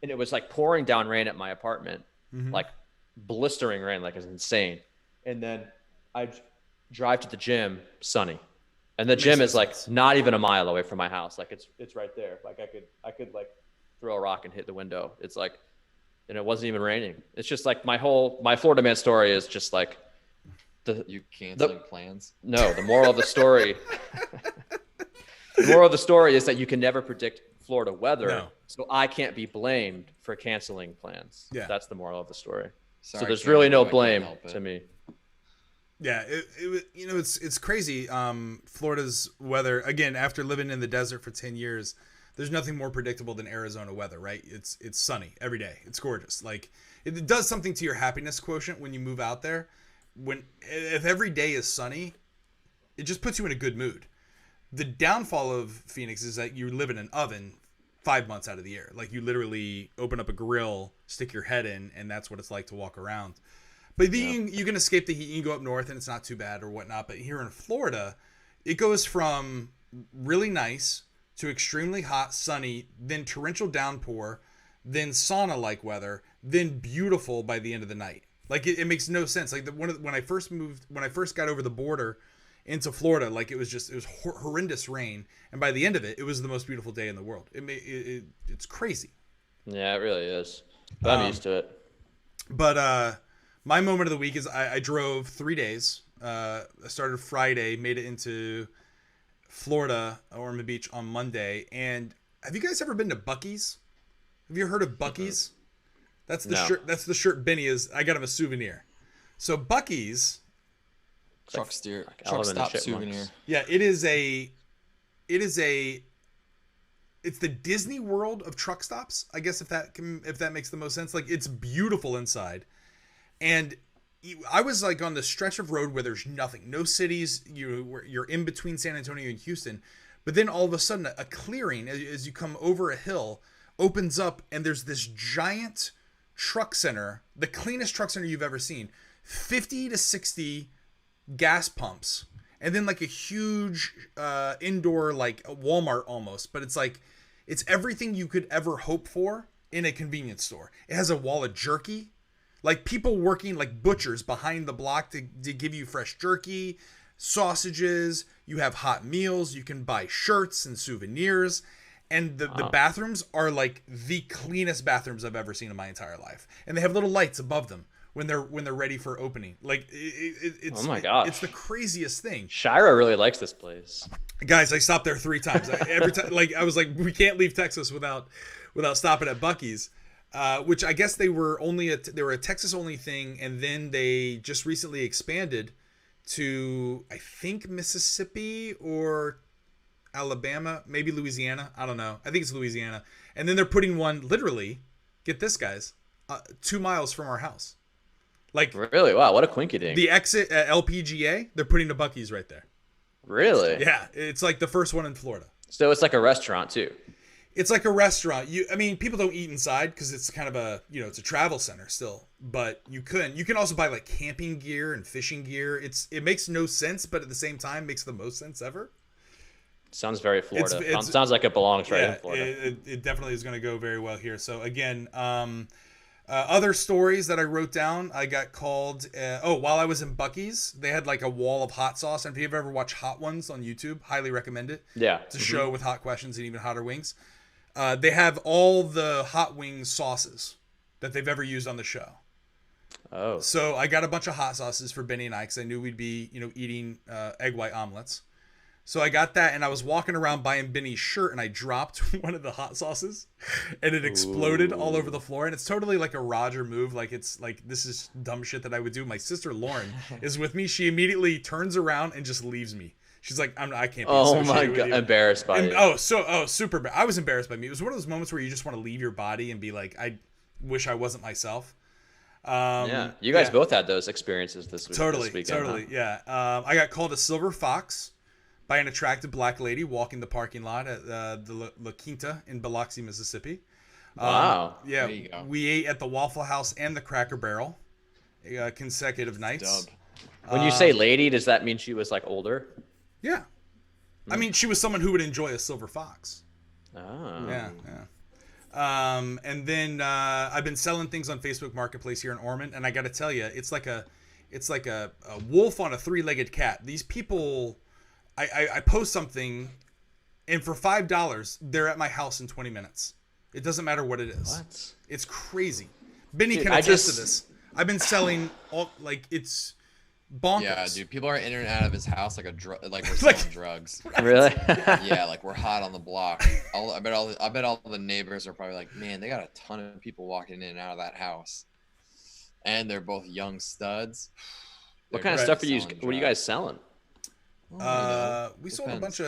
and it was like pouring down rain at my apartment, like blistering rain, like it's insane. And then I drive to the gym, sunny. And the gym is like not even a mile away from my house. Like it's right there. Like I could like throw a rock and hit the window. It's like, and it wasn't even raining. It's just like my Florida man story is just like you canceling plans. No, the moral of the story. The moral of the story is that you can never predict Florida weather. No. So I can't be blamed for canceling plans. Yeah. That's the moral of the story. Sorry, so there's really no blame to me. Yeah, it's crazy. Florida's weather, again, after living in the desert for 10 years, there's nothing more predictable than Arizona weather, right? It's sunny every day. It's gorgeous. Like it does something to your happiness quotient when you move out there. If every day is sunny, it just puts you in a good mood. The downfall of Phoenix is that you live in an oven 5 months out of the year. Like you literally open up a grill, stick your head in, and that's what it's like to walk around. But then you can escape the heat. You can go up north and it's not too bad or whatnot. But here in Florida, it goes from really nice to extremely hot, sunny, then torrential downpour, then sauna-like weather, then beautiful by the end of the night. Like it makes no sense. Like when I first got over the border into Florida, like it was horrendous rain, and by the end of it, it was the most beautiful day in the world. It's crazy. Yeah, it really is. But I'm used to it. But my moment of the week is I drove 3 days. I started Friday, made it into Florida, Ormond Beach on Monday. And have you guys ever been to Buc-ee's? Have you heard of Buc-ee's? That's the shirt. That's the shirt Benny is. I got him a souvenir. So Buc-ee's. Truck stop souvenir. Yeah, it's the Disney World of truck stops, I guess, if that makes the most sense. Like, it's beautiful inside. And I was like on the stretch of road where there's nothing, no cities. You're in between San Antonio and Houston, but then all of a sudden a clearing as you come over a hill opens up, and there's this giant truck center, the cleanest truck center you've ever seen, 50 to 60 gas pumps, and then like a huge indoor, like a Walmart almost, but it's everything you could ever hope for in a convenience store. It has a wall of jerky, like people working like butchers behind the block to give you fresh jerky, sausages. You have hot meals. You can buy shirts and souvenirs. And the bathrooms are like the cleanest bathrooms I've ever seen in my entire life. And they have little lights above them when they're ready for opening. Like it's, oh my gosh, it's the craziest thing. Shira really likes this place. Guys, I stopped there 3 times. Every time, like I was like, we can't leave Texas without stopping at Buc-ee's, which I guess they were a Texas only thing, and then they just recently expanded to, I think, Mississippi or Alabama, maybe Louisiana. I don't know. I think it's Louisiana. And then they're putting one literally, get this, guys, 2 miles from our house. Like, really? Wow, what a quinky dink. The exit at LPGA, they're putting a Buc-ee's right there. Really? Yeah, it's like the first one in Florida. So it's like a restaurant too. It's like a restaurant. I mean, people don't eat inside because it's kind of it's a travel center still. But you can also buy like camping gear and fishing gear. It makes no sense, but at the same time makes the most sense ever. Sounds very Florida. Sounds like it belongs right in Florida. It definitely is going to go very well here. So again, other stories that I wrote down, I got called. While I was in Buc-ee's, they had like a wall of hot sauce. And if you've ever watched Hot Ones on YouTube, highly recommend it. Yeah, it's a show with hot questions and even hotter wings. They have all the hot wings sauces that they've ever used on the show. Oh, so I got a bunch of hot sauces for Benny and I because I knew we'd be eating egg white omelets. So I got that, and I was walking around buying Benny's shirt, and I dropped one of the hot sauces, and it exploded all over the floor. And it's totally like a Roger move. Like, it's like, this is dumb shit that I would do. My sister Lauren is with me. She immediately turns around and just leaves me. She's like, I can't be associated with you. Oh my God, embarrassed by you. Super bad. I was embarrassed by me. It was one of those moments where you just want to leave your body and be like, I wish I wasn't myself. Yeah, you guys both had those experiences this week. Totally. Yeah. I got called a silver fox by an attractive black lady walking the parking lot at the La Quinta in Biloxi, Mississippi. Wow. Yeah, we ate at the Waffle House and the Cracker Barrel consecutive nights. When you say lady, does that mean she was like older? Yeah. I mean, she was someone who would enjoy a silver fox. Oh. Yeah. And then I've been selling things on Facebook Marketplace here in Ormond, and I got to tell you, it's like a wolf on a 3-legged cat. These people, I post something, and for $5, they're at my house in 20 minutes. It doesn't matter what it is. What? It's crazy. Benny can attest to this. I've been selling it's bonkers. Yeah, dude. People are in and out of his house like we're selling drugs. Really? Yeah, like we're hot on the block. I bet all the neighbors are probably like, man, they got a ton of people walking in and out of that house, and they're both young studs. What kind of stuff are you? What are you guys selling? We sold a bunch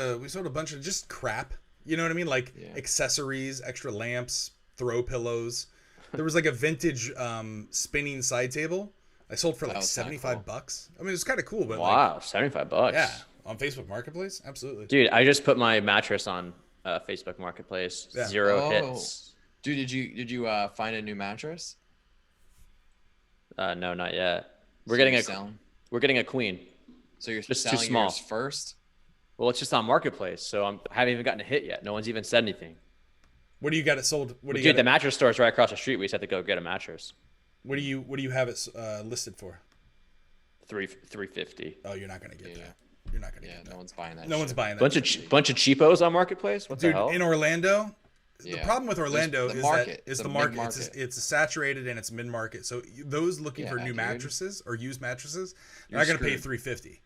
of just crap. You know what I mean? Like accessories, extra lamps, throw pillows. There was like a vintage spinning side table. I sold for like $75. I mean, it's kind of cool, but wow, $75. Yeah, on Facebook Marketplace, absolutely. Dude, I just put my mattress on Facebook Marketplace. Yeah. 0 hits. Dude, did you find a new mattress? No, not yet. We're getting a queen. So you're just selling too small. yours first? Well, it's just on Marketplace, so I haven't even gotten a hit yet. No one's even said anything. What do you got it sold? Dude, the mattress store is right across the street. We just have to go get a mattress. What do you have it listed for? $350. Oh, you're not gonna get that. You're not gonna get that. No one's buying that. No one's buying that. Bunch of cheapos on Marketplace. What Dude, the hell? in Orlando, Yeah. the problem with Orlando The is market. that it's The the market. mid-market. It's saturated and it's mid market. So those looking for new dude. mattresses or used mattresses, they're You're not gonna pay screwed. $350.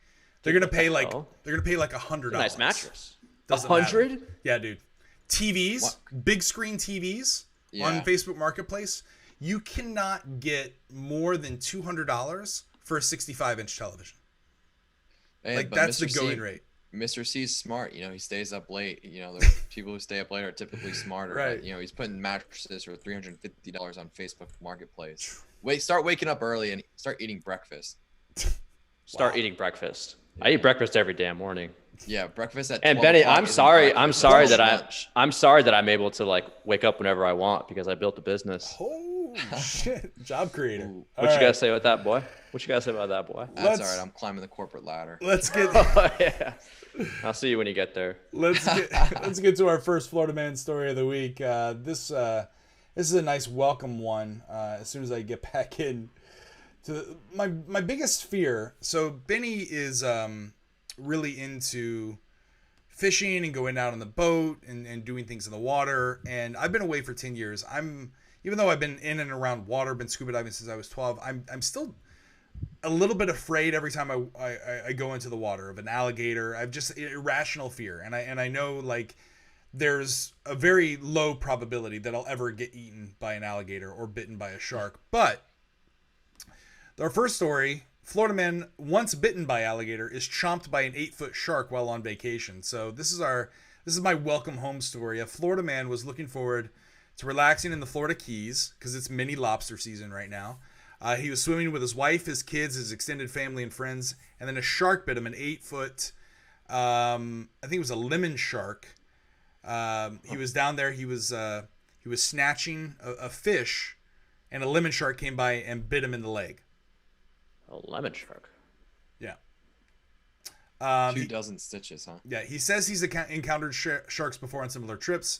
They're gonna pay like hell? $100. Nice mattress. Doesn't matter. 100? Yeah, dude. TVs, What? big screen TVs on Yeah. Facebook Marketplace, you cannot get more than $200 for a 65-inch television. Hey, Like but that's the Mr. going C, rate. Mr. C's smart. You know, he stays up late. You know, the people who stay up late are typically smarter. Right. But, you know, he's putting mattresses for $350 on Facebook Marketplace. Start waking up early and start eating breakfast. Start eating breakfast. I eat breakfast every damn morning. Yeah, breakfast at. And 12 Benny, o'clock I'm isn't sorry breakfast, that it's lunch. I'm sorry that I'm able to like wake up whenever I want because I built a business. Oh shit! Job creator. Ooh. What you guys say about that, boy? What you guys say about that, boy? That's Let's- all right. I'm climbing the corporate ladder. Let's get Oh, yeah. I'll see you when you get there. let's get to our first Florida man story of the week. This is a nice welcome one. As soon as I get back in to my biggest fear. So Benny is really into fishing and going out on the boat and doing things in the water. And I've been away for 10 years. Even though I've been in and around water, been scuba diving since I was 12, I'm still a little bit afraid every time I go into the water of an alligator. I've just irrational fear. And I know like there's a very low probability that I'll ever get eaten by an alligator or bitten by a shark. But our first story, Florida man once bitten by alligator is chomped by an 8-foot shark while on vacation. So this is my welcome home story. A Florida man was looking forward to relaxing in the Florida Keys because it's mini lobster season right now. He was swimming with his wife, his kids, his extended family and friends, and then a shark bit him, an 8-foot, I think it was a lemon shark. He was down there. He was snatching a fish, and a lemon shark came by and bit him in the leg. A lemon shark. Yeah. 24 stitches, huh? Yeah, he says he's encountered sharks before on similar trips.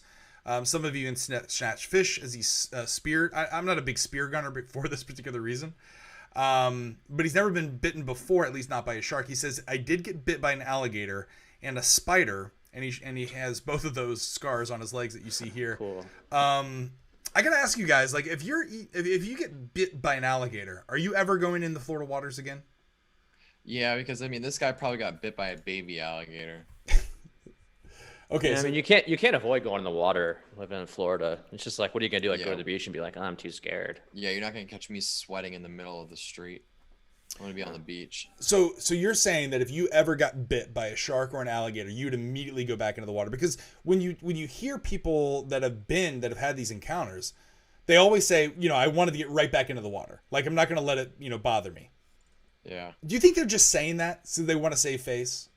Some of you even snatch fish as he's speared. I'm not a big spear gunner for this particular reason. But he's never been bitten before, at least not by a shark. He says, I did get bit by an alligator and a spider, and he has both of those scars on his legs that you see here. Cool. I gotta ask you guys, like, if you get bit by an alligator, are you ever going in the Florida waters again? Yeah, because I mean, this guy probably got bit by a baby alligator. Okay, Yeah, I mean, you can't avoid going in the water living in Florida. It's just like, what are you gonna do? Like, go Yeah. to the beach and be like, oh, I'm too scared. Yeah, you're not gonna catch me sweating in the middle of the street. I'm gonna be on the beach. So you're saying that if you ever got bit by a shark or an alligator, you'd immediately go back into the water? Because when you hear people that have had these encounters, they always say, I wanted to get right back into the water. Like, I'm not going to let it, bother me. Yeah. Do you think they're just saying that so they want to save face?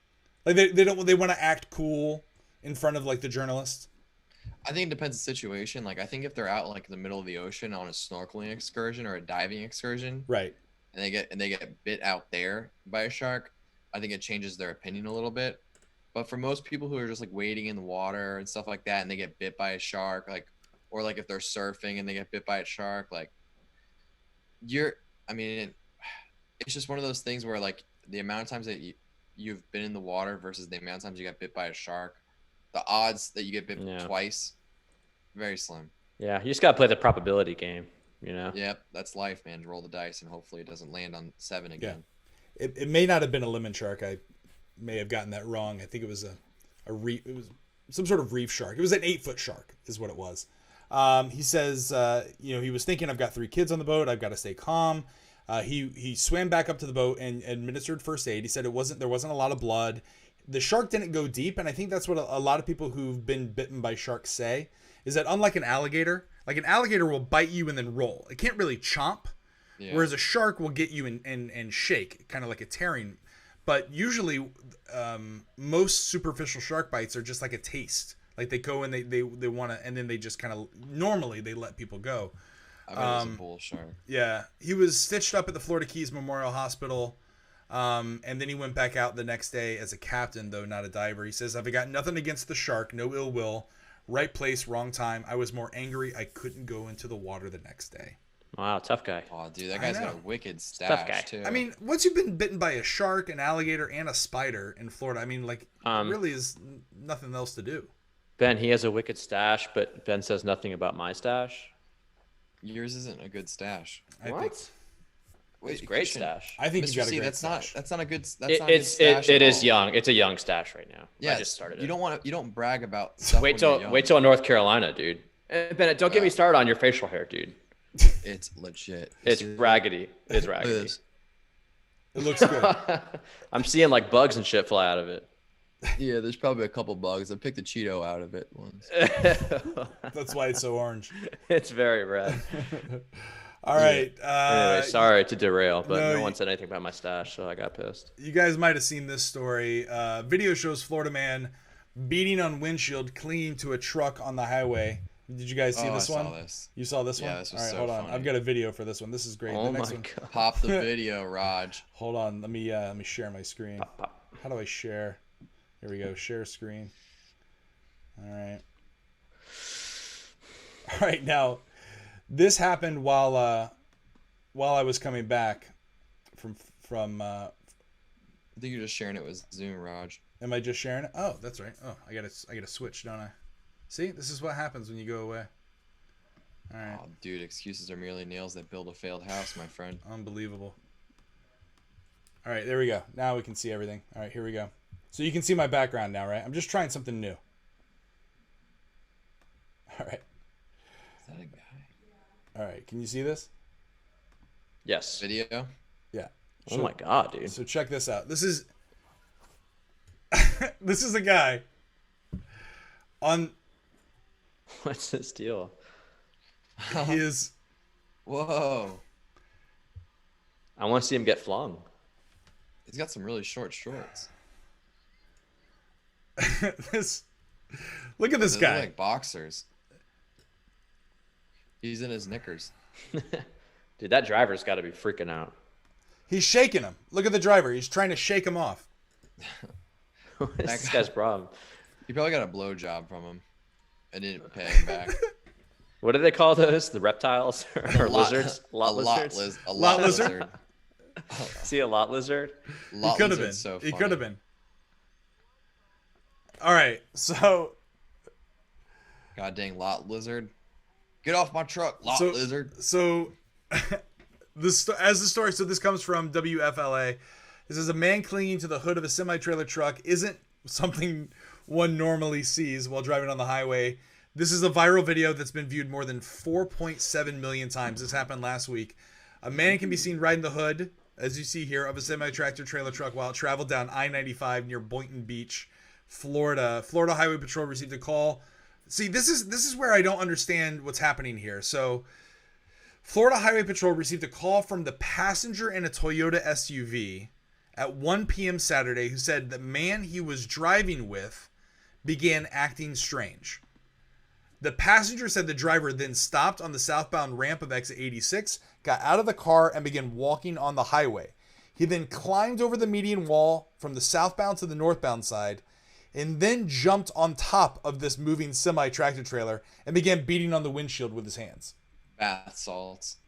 Like they want to act cool in front of like the journalist? I think it depends on the situation. Like, I think if they're out like in the middle of the ocean on a snorkeling excursion or a diving excursion, Right. and they get bit out there by a shark, I think it changes their opinion a little bit. But for most people who are just like wading in the water and stuff like that, and they get bit by a shark, like, or like if they're surfing and they get bit by a shark, like, it's just one of those things where like the amount of times that you've been in the water versus the amount of times you get bit by a shark, the odds that you get bit twice, very slim. Yeah, you just gotta play the probability game. Yep, that's life, man. Roll the dice and hopefully it doesn't land on 7 again. Yeah. It may not have been a lemon shark. I may have gotten that wrong. I think it was it was some sort of reef shark. It was an 8-foot shark is what it was. He says, he was thinking, I've got 3 kids on the boat. I've got to stay calm. He swam back up to the boat and administered first aid. He said there wasn't a lot of blood. The shark didn't go deep, and I think that's what a lot of people who've been bitten by sharks say, is that unlike an alligator will bite you and then roll. It can't really chomp, whereas a shark will get you and shake, kind of like a tearing. But usually, most superficial shark bites are just like a taste. Like they go and they want to, and then they just kind of, normally they let people go. I bet it was a bull shark. Yeah, he was stitched up at the Florida Keys Memorial Hospital. And then he went back out the next day as a captain, though not a diver. He says, I've got nothing against the shark, no ill will. Right place, wrong time. I was more angry I couldn't go into the water the next day. Wow, tough guy. Oh, dude, that guy's got a wicked Tough guy. stash too. I mean, once you've been bitten by a shark, an alligator, and a spider in Florida, I mean, like, really is nothing else to do. Ben, he has a wicked stash, but Ben says nothing about my stash. Yours isn't a good stash. What? Wait, It's a great Christian, stash. I think Mr. you've got a C, great that's stash. not a good. That's It, not a good it's stash it at is all. young. It's a young stash right now. Yeah, I just started it. You don't brag about stuff. Wait when you're till young. wait till North Carolina, dude. Bennett, don't get me started on your facial hair, dude. It's legit. It's raggedy. It's Look at raggedy. this. It looks good. I'm seeing like bugs and shit fly out of it. Yeah, there's probably a couple bugs. I picked a Cheeto out of it once. That's why it's so orange. It's very red. All right. Anyway, sorry to derail, but no, no one said anything about my stash, so I got pissed. You guys might have seen this story. Video shows Florida man beating on windshield, clinging to a truck on the highway. Did you guys see this I one? saw this. You saw this one? Yeah, this was All right, so hold on. funny. I've got a video for this one. This is great. Oh The my next one. god. Pop the video, Raj. Hold on. Let me share my screen. Pop, pop. How do I share? Here we go. Share screen. All right. All right. Now, this happened while I was coming back from. I think you're just sharing it with Zoom, Raj. Am I just sharing it? Oh, that's right. Oh, I gotta switch, don't I? See, this is what happens when you go away. All right. Oh, dude, excuses are merely nails that build a failed house, my friend. Unbelievable. All right, there we go. Now we can see everything. All right, here we go. So you can see my background now, right? I'm just trying something new. All right. Is that a guy? All right. Can you see this? Yes. Video? Yeah. Oh my god, dude. So check this out. This is this is a guy on What's this deal? his Whoa. I want to see him get flung. He's got some really short shorts. this. Look at this They guy. look like boxers. He's in his knickers. Dude, that driver's got to be freaking out. He's shaking him. Look at the driver. He's trying to shake him off. What is this guy- guy's problem? He probably got a blowjob from him and didn't pay him back. What do they call those? The reptiles or lizards? Lot lizards? A Lot lot lizard? lizard. See a lot lizard? He could have been. He could have been. All right. So God dang lot lizard. Get off my truck, lot lizard. So, as the story, so this comes from WFLA. It says a man clinging to the hood of a semi-trailer truck isn't something one normally sees while driving on the highway. This is a viral video that's been viewed more than 4.7 million times. This happened last week. A man can be seen riding the hood, as you see here, of a semi-tractor trailer truck while it traveled down I-95 near Boynton Beach, Florida. Florida Highway Patrol received a call. See, this is where I don't understand what's happening here. So, Florida Highway Patrol received a call from the passenger in a Toyota SUV at 1 p.m. Saturday who said the man he was driving with began acting strange. The passenger said the driver then stopped on the southbound ramp of exit 86, got out of the car, and began walking on the highway. He then climbed over the median wall from the southbound to the northbound side, and then jumped on top of this moving semi-tractor trailer and began beating on the windshield with his hands. Bath salts.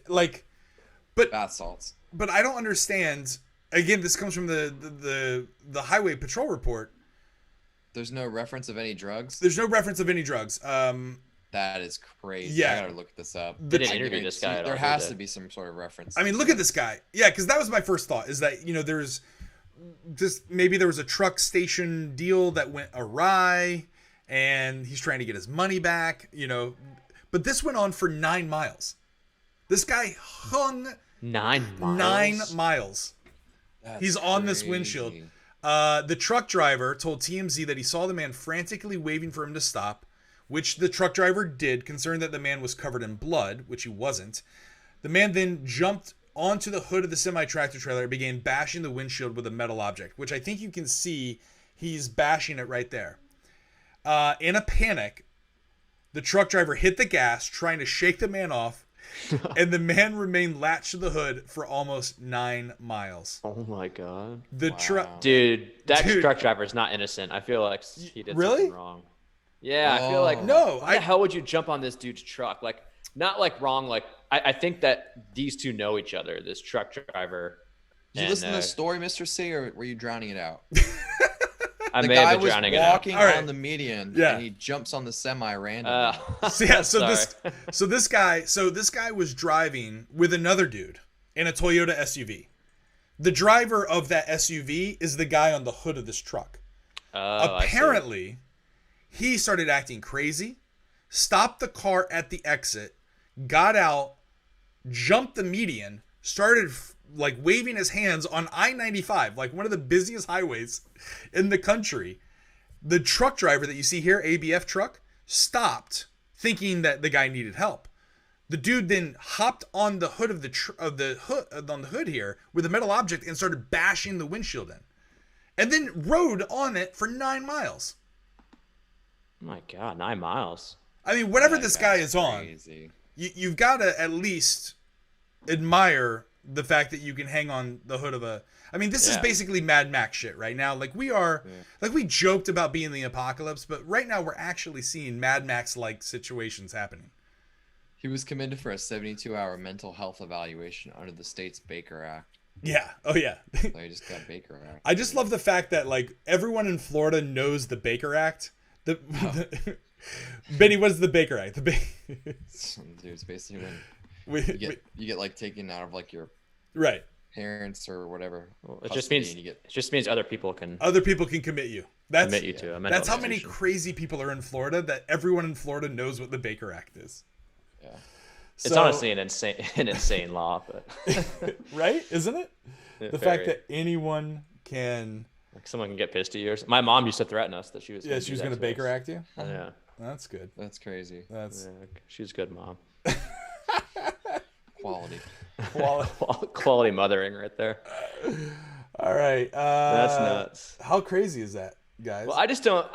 But Bath salts. But I don't understand. Again, this comes from the Highway Patrol report. There's no reference of any drugs. There's no reference of any drugs. That is crazy. Yeah. I gotta look this up. They didn't interview this guy at all, There has did to they? be some sort of reference. I mean, look at this guy. Yeah, because that was my first thought. Is that there's just maybe there was a truck station deal that went awry, and he's trying to get his money back. But this went on for 9 miles. This guy hung 9 miles. 9 miles. That's He's on this crazy. windshield. The truck driver told TMZ that he saw the man frantically waving for him to stop, which the truck driver did, concerned that the man was covered in blood, which he wasn't. The man then jumped onto the hood of the semi-tractor trailer and began bashing the windshield with a metal object, which I think you can see he's bashing it right there. In a panic, the truck driver hit the gas, trying to shake the man off. And the man remained latched to the hood for almost 9 miles. Oh my god. The truck, dude, that truck driver is not innocent. I feel like he did something wrong. Yeah, I feel like why the hell would you jump on this dude's truck? Like, not like wrong. Like, I think that these two know each other. This truck driver. Did you listen to the story, Mr. C, or were you drowning it out? I may have been drowning it out. The guy was walking on the median, and he jumps on the semi randomly. So this guy was driving with another dude in a Toyota SUV. The driver of that SUV is the guy on the hood of this truck. Apparently, he started acting crazy, stopped the car at the exit, got out, jumped the median, started like waving his hands on I-95, like one of the busiest highways in the country. The truck driver that you see here, ABF truck, stopped thinking that the guy needed help. The dude then hopped on the hood of the hood here with a metal object and started bashing the windshield in, and then rode on it for 9 miles. Oh my god, 9 miles. I mean, whatever this guy is crazy. You've got to at least admire the fact that you can hang on the hood of a... I mean, this is basically Mad Max shit right now. Like, we are... Like, we joked about being the apocalypse, but right now we're actually seeing Mad Max-like situations happening. He was committed for a 72-hour mental health evaluation under the state's Baker Act. Yeah. Oh, yeah. So he just got Baker Act. I just love the fact that, like, everyone in Florida knows the Baker Act. Benny, what is the Baker Act? Dude, it's basically when you get like taken out of like your parents or whatever. Well, it just means other people can commit you. Commit you to a mental That's how many crazy people are in Florida that everyone in Florida knows what the Baker Act is. Yeah. It's honestly an insane law, but right? Isn't it? The fact that anyone can, like, someone can get pissed at you. My mom used to threaten us that she was going to Baker Act you. Yeah. That's good. That's crazy. She's good, mom. Quality mothering right there. All right. That's nuts. How crazy is that, guys? Well, I just don't.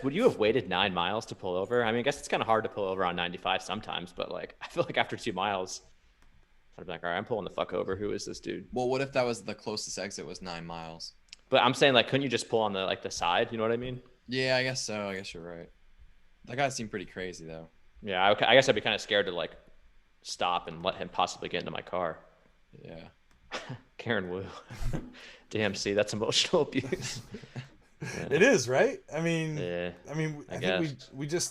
Would you have waited 9 miles to pull over? I mean, I guess it's kind of hard to pull over on 95 sometimes, but like, I feel like after 2 miles, I'd be like, all right, I'm pulling the fuck over. Who is this dude? Well, what if that was the closest exit was 9 miles? But I'm saying, like, couldn't you just pull on the side? You know what I mean? Yeah, I guess so. I guess you're right. That guy seemed pretty crazy, though. Yeah, I guess I'd be kind of scared to, like, stop and let him possibly get into my car. Yeah. Karen Wu. Damn, see, that's emotional abuse. Yeah. It is, right? I mean, I think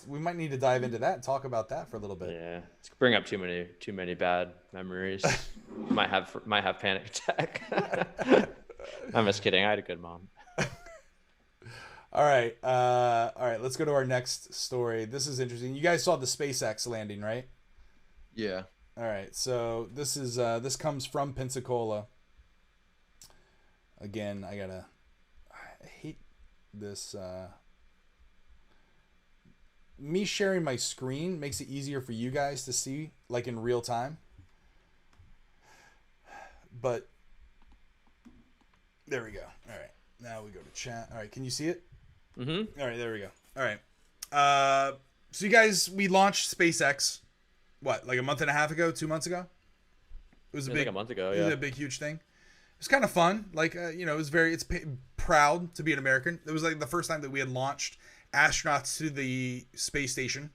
we might need to dive into that and talk about that for a little bit. Yeah, it's bring up too many bad memories. might have panic attack. I'm just kidding. I had a good mom. All right. Let's go to our next story. This is interesting. You guys saw the SpaceX landing, right? Yeah. All right. So this comes from Pensacola. Again, I hate this. Me sharing my screen makes it easier for you guys to see, like, in real time. But there we go. All right. Now we go to chat. All right. Can you see it? Mm-hmm. All right, there we go. All right. So you guys, we launched SpaceX, like a month and a half ago, 2 months ago? It was like a month ago, It was a big, huge thing. It was kind of fun. Like, it was proud to be an American. It was like the first time that we had launched astronauts to the space station.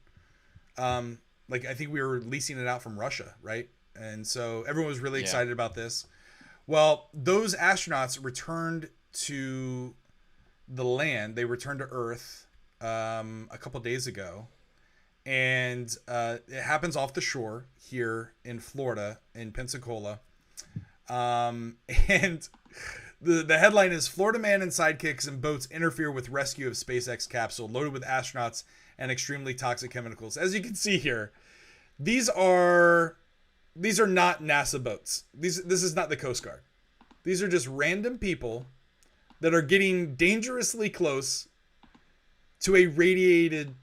Like, I think we were leasing it out from Russia, right? And so everyone was really excited about this. Well, those astronauts returned to the land. They returned to Earth a couple days ago, and it happens off the shore here in Florida, in Pensacola. And the headline is Florida man and sidekicks and boats interfere with rescue of SpaceX capsule loaded with astronauts and extremely toxic chemicals. As you can see here, these are not NASA boats. This is not the Coast Guard. These are just random people that are getting dangerously close to a radiated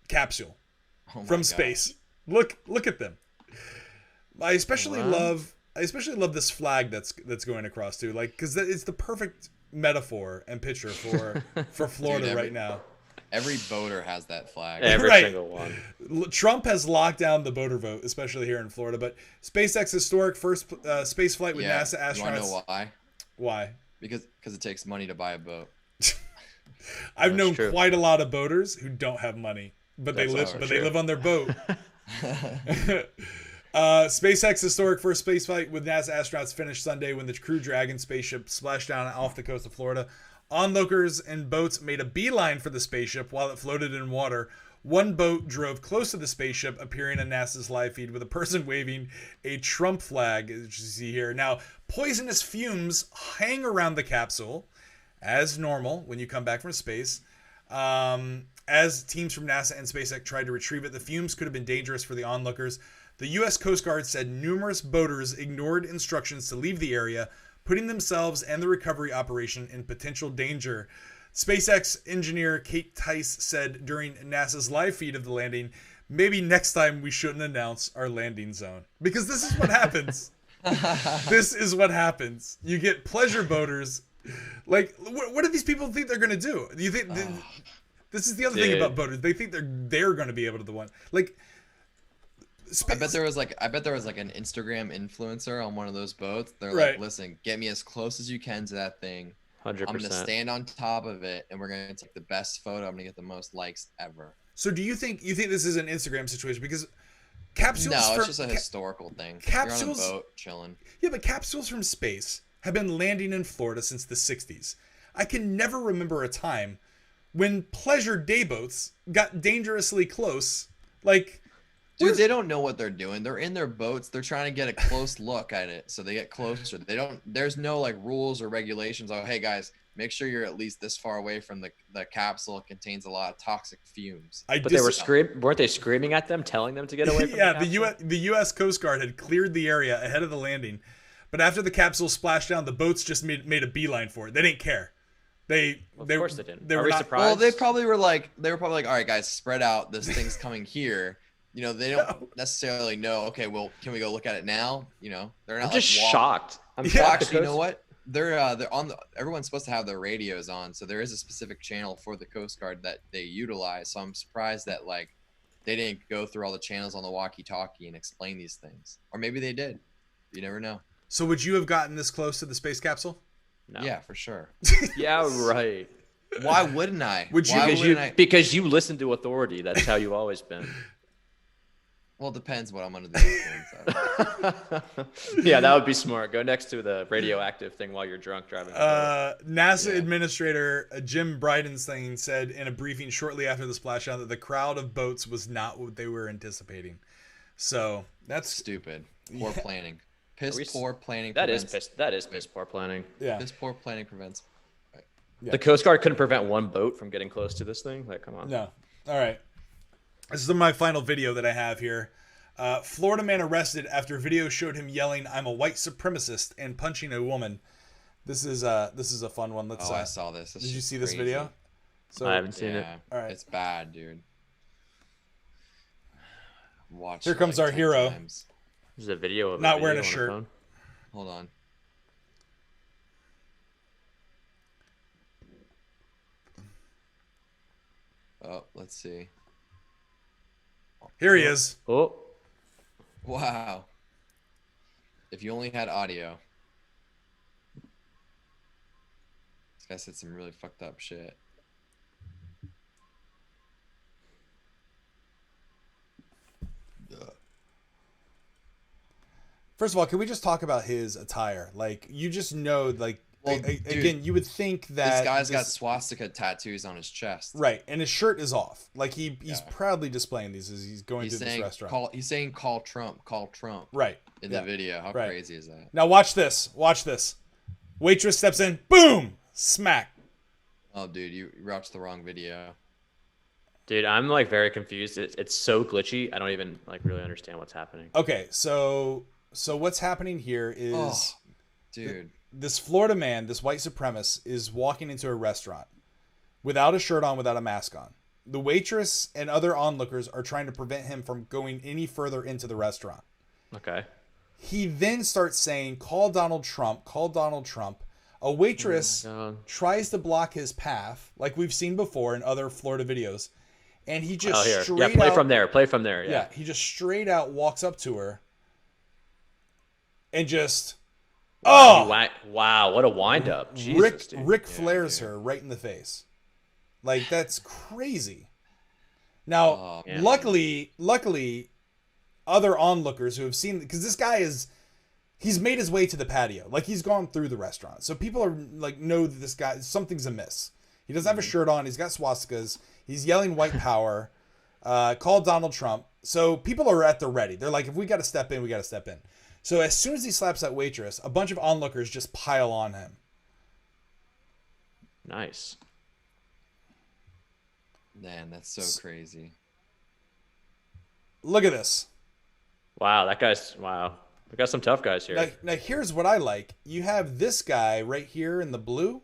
capsule from space. Look at them. I especially love this flag that's going across too, like, because it's the perfect metaphor and picture for Florida right now. Every boater has that flag. Every Right. single one. Trump has locked down the voter vote, especially here in Florida. But SpaceX historic first space flight with Yeah. NASA astronauts. You want to know why? Why? Because it takes money to buy a boat. I've That's known true. quite a lot of boaters who don't have money, but That's they also true. live on their boat. SpaceX historic first space flight with NASA astronauts finished Sunday when the Crew Dragon spaceship splashed down off the coast of Florida. Onlookers and boats made a beeline for the spaceship while it floated in water. One boat drove close to the spaceship, appearing on NASA's live feed with a person waving a Trump flag, as you see here. Now, poisonous fumes hang around the capsule, as normal when you come back from space. As teams from NASA and SpaceX tried to retrieve it, the fumes could have been dangerous for the onlookers. The U.S. Coast Guard said numerous boaters ignored instructions to leave the area, putting themselves and the recovery operation in potential danger. SpaceX engineer Kate Tice said during NASA's live feed of the landing, maybe next time we shouldn't announce our landing zone. Because this is what happens. This is what happens. You get pleasure boaters. Like, what do these people think they're going to do? Do you think... This is the other thing about boaters. They think they're going to be able to the one. Like... I bet there was like an Instagram influencer on one of those boats. They're Right. like, listen, get me as close as you can to that thing. 100%. I'm gonna stand on top of it, and we're gonna take the best photo. I'm gonna get the most likes ever. So do you think this is an Instagram situation? Because capsules No, from, it's just a historical thing. capsules- You're on a boat chilling. Yeah, but capsules from space have been landing in Florida since the 60s. I can never remember a time when pleasure day boats got dangerously close. Like, Dude, they don't know what they're doing. They're in their boats. They're trying to get a close look at it, so they get closer. There's no like rules or regulations. Oh, hey guys, make sure you're at least this far away from the capsule. It contains a lot of toxic fumes. But they weren't they screaming at them, telling them to get away from yeah, the the U.S. Coast Guard had cleared the area ahead of the landing, but after the capsule splashed down, the boats just made a beeline for it. They didn't care. Of course they didn't. They Are were we not, surprised? Well, they probably were like, all right, guys, spread out. This thing's coming here. You know, they don't necessarily know. Okay, well, can we go look at it now? You know, they're not. I'm just like, shocked. I'm Yeah, shocked. Actually, you know because- what? They're on the. Everyone's supposed to have their radios on, so there is a specific channel for the Coast Guard that they utilize. So I'm surprised that like they didn't go through all the channels on the walkie-talkie and explain these things, or maybe they did. You never know. So would you have gotten this close to the space capsule? No. Yeah, for sure. Yeah, right. Why wouldn't I? Would you- Why Because wouldn't I? because you listen to authority. That's how you've always been. Well, it depends what I'm under the influence of. Yeah, that would be smart. Go next to the radioactive thing while you're drunk driving. NASA Administrator Jim Bridenstine said in a briefing shortly after the splashdown that the crowd of boats was not what they were anticipating. So that's Stupid. Poor planning. Poor planning. That is prevents- piss poor planning. yeah. Piss poor planning prevents. Yeah. The Coast Guard couldn't prevent one boat from getting close to this thing. Like, come on. No. All right. This is my final video that I have here. Florida man arrested after video showed him yelling, "I'm a white supremacist," and punching a woman. This is a fun one. Let's. Oh, I saw this. Did you see this video? So I haven't seen it. All right. It's bad, dude. Watch. Here it comes like our 10 hero. times. There's a video of Not video wearing a on shirt. phone. Hold on. Oh, let's see. Here he is. Oh, Wow. If you only had audio. This guy said some really fucked up shit. First of all, can we just talk about his attire? Like, you just know, like, Well, dude, again, you would think that This guy's got swastika tattoos on his chest. right, and his shirt is off. Like he's Yeah. proudly displaying these as he's going He's to this saying restaurant. he's saying call Trump Right. in Yeah. the video. How Right. crazy is that? Now watch this. Watch this. Waitress steps in. Boom! Smack. Oh, dude, you watched the wrong video. dude, I'm like very confused. It's so glitchy. I don't even like really understand what's happening. Okay, so what's happening here is Oh, dude. this Florida man, this white supremacist, is walking into a restaurant without a shirt on, without a mask on. The waitress and other onlookers are trying to prevent him from going any further into the restaurant. Okay. He then starts saying, call Donald Trump, A waitress Oh tries to block his path, like we've seen before in other Florida videos, and he just straight play out, from there. Play from there. Yeah. he just straight out walks up to her and just Wow, what a wind up. Jesus, dude. Ric Flairs her right in the face. Like, that's crazy. Now, luckily, other onlookers who have seen, because this guy he's made his way to the patio. Like, he's gone through the restaurant. So people are like, know that this guy, something's amiss. He doesn't have a shirt on. He's got swastikas. He's yelling white power. Called Donald Trump. So people are at the ready. They're like, if we got to step in, we got to step in. So as soon as he slaps that waitress, a bunch of onlookers just pile on him. Nice. Man, that's so crazy. Look at this. Wow, we got some tough guys here. Now here's what I like. You have this guy right here in the blue.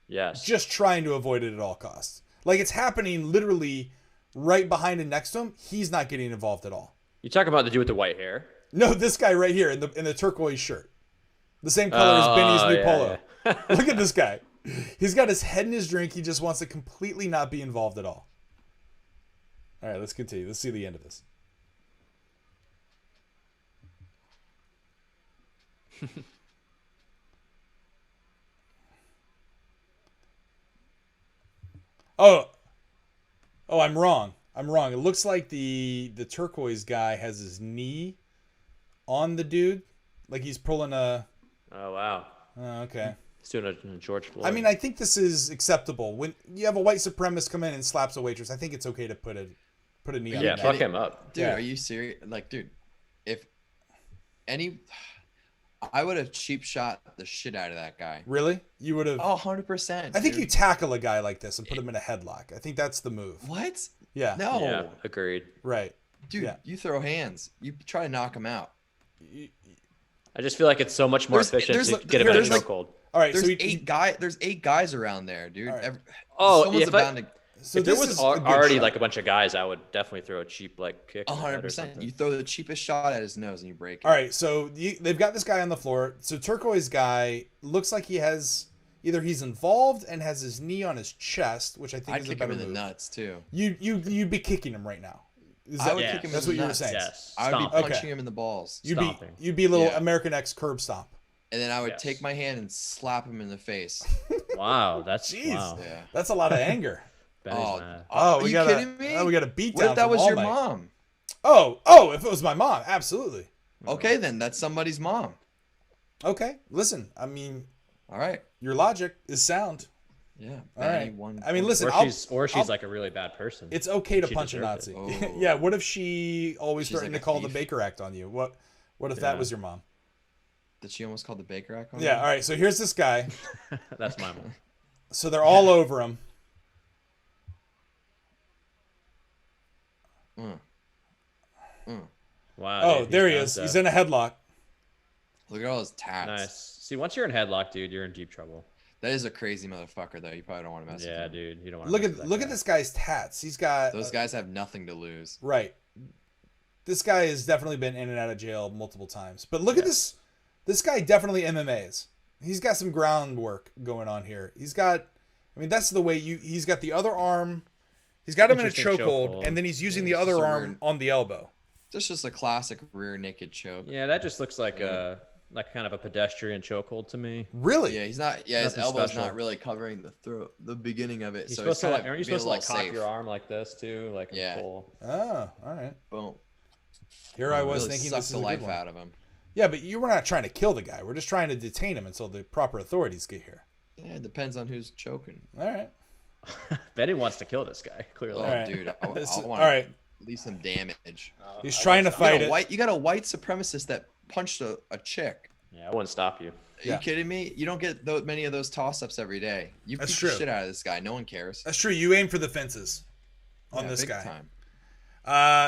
Yes. Just trying to avoid it at all costs. Like, it's happening literally right behind and next to him. He's not getting involved at all. You talking about the dude with the white hair? No, this guy right here in the turquoise shirt. The same color as Benny's new polo. Yeah. Look at this guy. He's got his head in his drink. He just wants to completely not be involved at all. All right, let's continue. Let's see the end of this. Oh, I'm wrong. It looks like the turquoise guy has his knee on the dude, like he's pulling a. Oh wow. Oh, okay. He's doing a George Floyd. I mean, I think this is acceptable. When you have a white supremacist come in and slaps a waitress, I think it's okay to put a knee on. Yeah, fuck him up, dude. Yeah. Are you serious? Like, dude, I would have cheap shot the shit out of that guy. Really? You would have? Oh, 100%. I think you tackle a guy like this and put him in a headlock. I think that's the move. What? Yeah. No. Yeah, agreed. Right. Dude, you throw hands. You try to knock him out. I just feel like it's so much more efficient to get him in a chokehold. All right, there's There's 8 guys around there, dude. Right. So if there was already like a bunch of guys, I would definitely throw a cheap like kick. 100%. You throw the cheapest shot at his nose and you break it. All right, so they've got this guy on the floor. So turquoise guy looks like he has either he's involved and has his knee on his chest, which I think is a better move. I'd kick him in the nuts too. You'd be kicking him right now. I would kick him in the nuts. That's what you were saying. Yes. I would be punching him in the balls. You'd be a little American X curb stomp. And then I would take my hand and slap him in the face. Wow, that's wow. Yeah. That's a lot of anger. Are you kidding me? We got a beat down. What if that was your mom? Oh, if it was my mom, absolutely. Okay, then that's somebody's mom. Okay, listen. I mean, all right. Your logic is sound. Yeah. All right. I mean, listen. Or she's like a really bad person. It's okay to punch a Nazi. Oh. Yeah. What if she always threatened to call the Baker Act on you? What if that was your mom? Did she almost call the Baker Act on you? Yeah. All right. So here's this guy. That's my mom. So they're all over him. Wow. Oh, dude, there he is. He's in a headlock. Look at all his tats. Nice. See, once you're in headlock, dude, you're in deep trouble. That is a crazy motherfucker, though. You probably don't want to mess with him. Yeah, dude. You don't want to look at this guy's tats. He's got those guys have nothing to lose. Right. This guy has definitely been in and out of jail multiple times. But look at this. This guy definitely MMAs. He's got some groundwork going on here. He's got. I mean, that's the way he's got the other arm. He's got him in a chokehold, and then he's using the other arm on the elbow. That's just a classic rear naked choke. Yeah, that just looks like like kind of a pedestrian chokehold to me. Really? Yeah, he's not. Yeah, his elbow's not really covering the throat, the beginning of it. He's so supposed to. Aren't you supposed to like cock your arm like this too, like pull? Oh, all right. Boom. Here I was thinking this is the life out of him. Yeah, but you were not trying to kill the guy. We're just trying to detain him until the proper authorities get here. Yeah, it depends on who's choking. All right. Benny wants to kill this guy. Clearly. Oh, right. Dude, I want to leave some damage. He's trying to fight it. You got a white supremacist that punched a chick. Yeah, I wouldn't stop you. Are you kidding me? You don't get many of those toss-ups every day. You beat the shit out of this guy. No one cares. That's true. You aim for the fences on this guy. Time.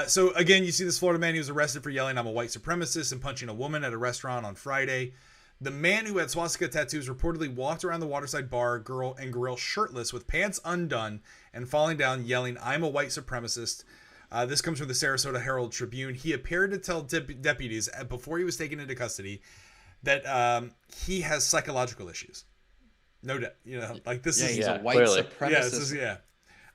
So again, you see this Florida man. He was arrested for yelling, "I'm a white supremacist," and punching a woman at a restaurant on Friday. The man who had swastika tattoos reportedly walked around the waterside bar and grill shirtless with pants undone and falling down, yelling, "I'm a white supremacist." This comes from the Sarasota Herald Tribune. He appeared to tell deputies before he was taken into custody that he has psychological issues. No doubt. Like this Yeah, is he's a white clearly. supremacist. yeah, this is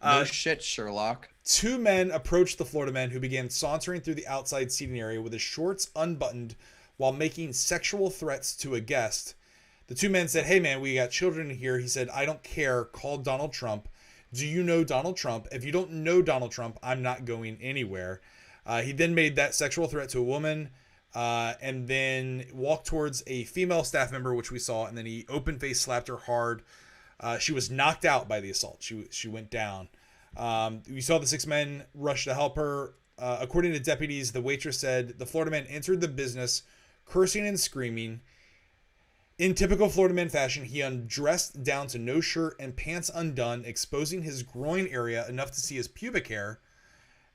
No shit, Sherlock. 2 men approached the Florida man, who began sauntering through the outside seating area with his shorts unbuttoned while making sexual threats to a guest. The 2 men said, "Hey man, we got children here." He said, "I don't care. Call Donald Trump. Do you know Donald Trump? If you don't know Donald Trump, I'm not going anywhere." He then made that sexual threat to a woman, and then walked towards a female staff member, which we saw, and then he open-face slapped her hard. She was knocked out by the assault. She went down. We saw the 6 men rush to help her. According to deputies, the waitress said the Florida man entered the business cursing and screaming. In typical Florida man fashion, he undressed down to no shirt and pants undone, exposing his groin area enough to see his pubic hair.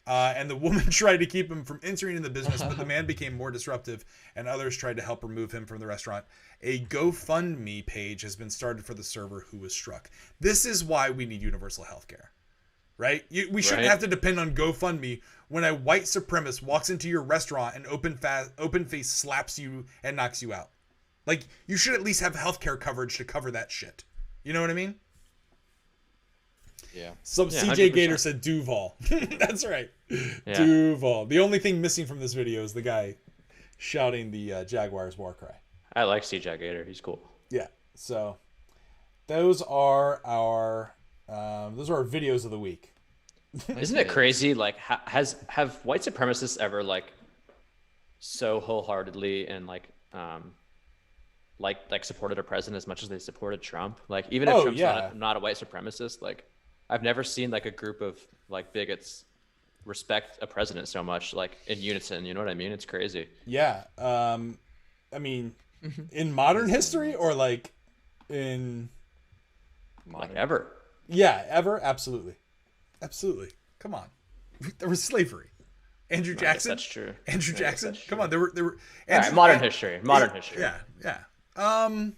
And the woman tried to keep him from entering in the business, but the man became more disruptive, and others tried to help remove him from the restaurant. A GoFundMe page has been started for the server who was struck. This is why we need universal health care, right? We shouldn't have to depend on GoFundMe when a white supremacist walks into your restaurant and open face slaps you and knocks you out. Like, you should at least have healthcare coverage to cover that shit. You know what I mean? Yeah. Some CJ Gator said Duval. That's right. Yeah. Duval. The only thing missing from this video is the guy shouting the Jaguars war cry. I like CJ Gator. He's cool. Yeah. So those are our videos of the week. Isn't it crazy? Like, have white supremacists ever like so wholeheartedly and like supported a president as much as they supported Trump? Like, even if Trump's not a white supremacist, like, I've never seen like a group of like bigots respect a president so much, like in unison. You know what I mean? It's crazy. Yeah. I mean, in modern history or like in like ever? Yeah, ever. Absolutely. Come on. There was slavery. Andrew Jackson. That's true. Andrew Jackson. Come on. There were. All right, modern history. Yeah. I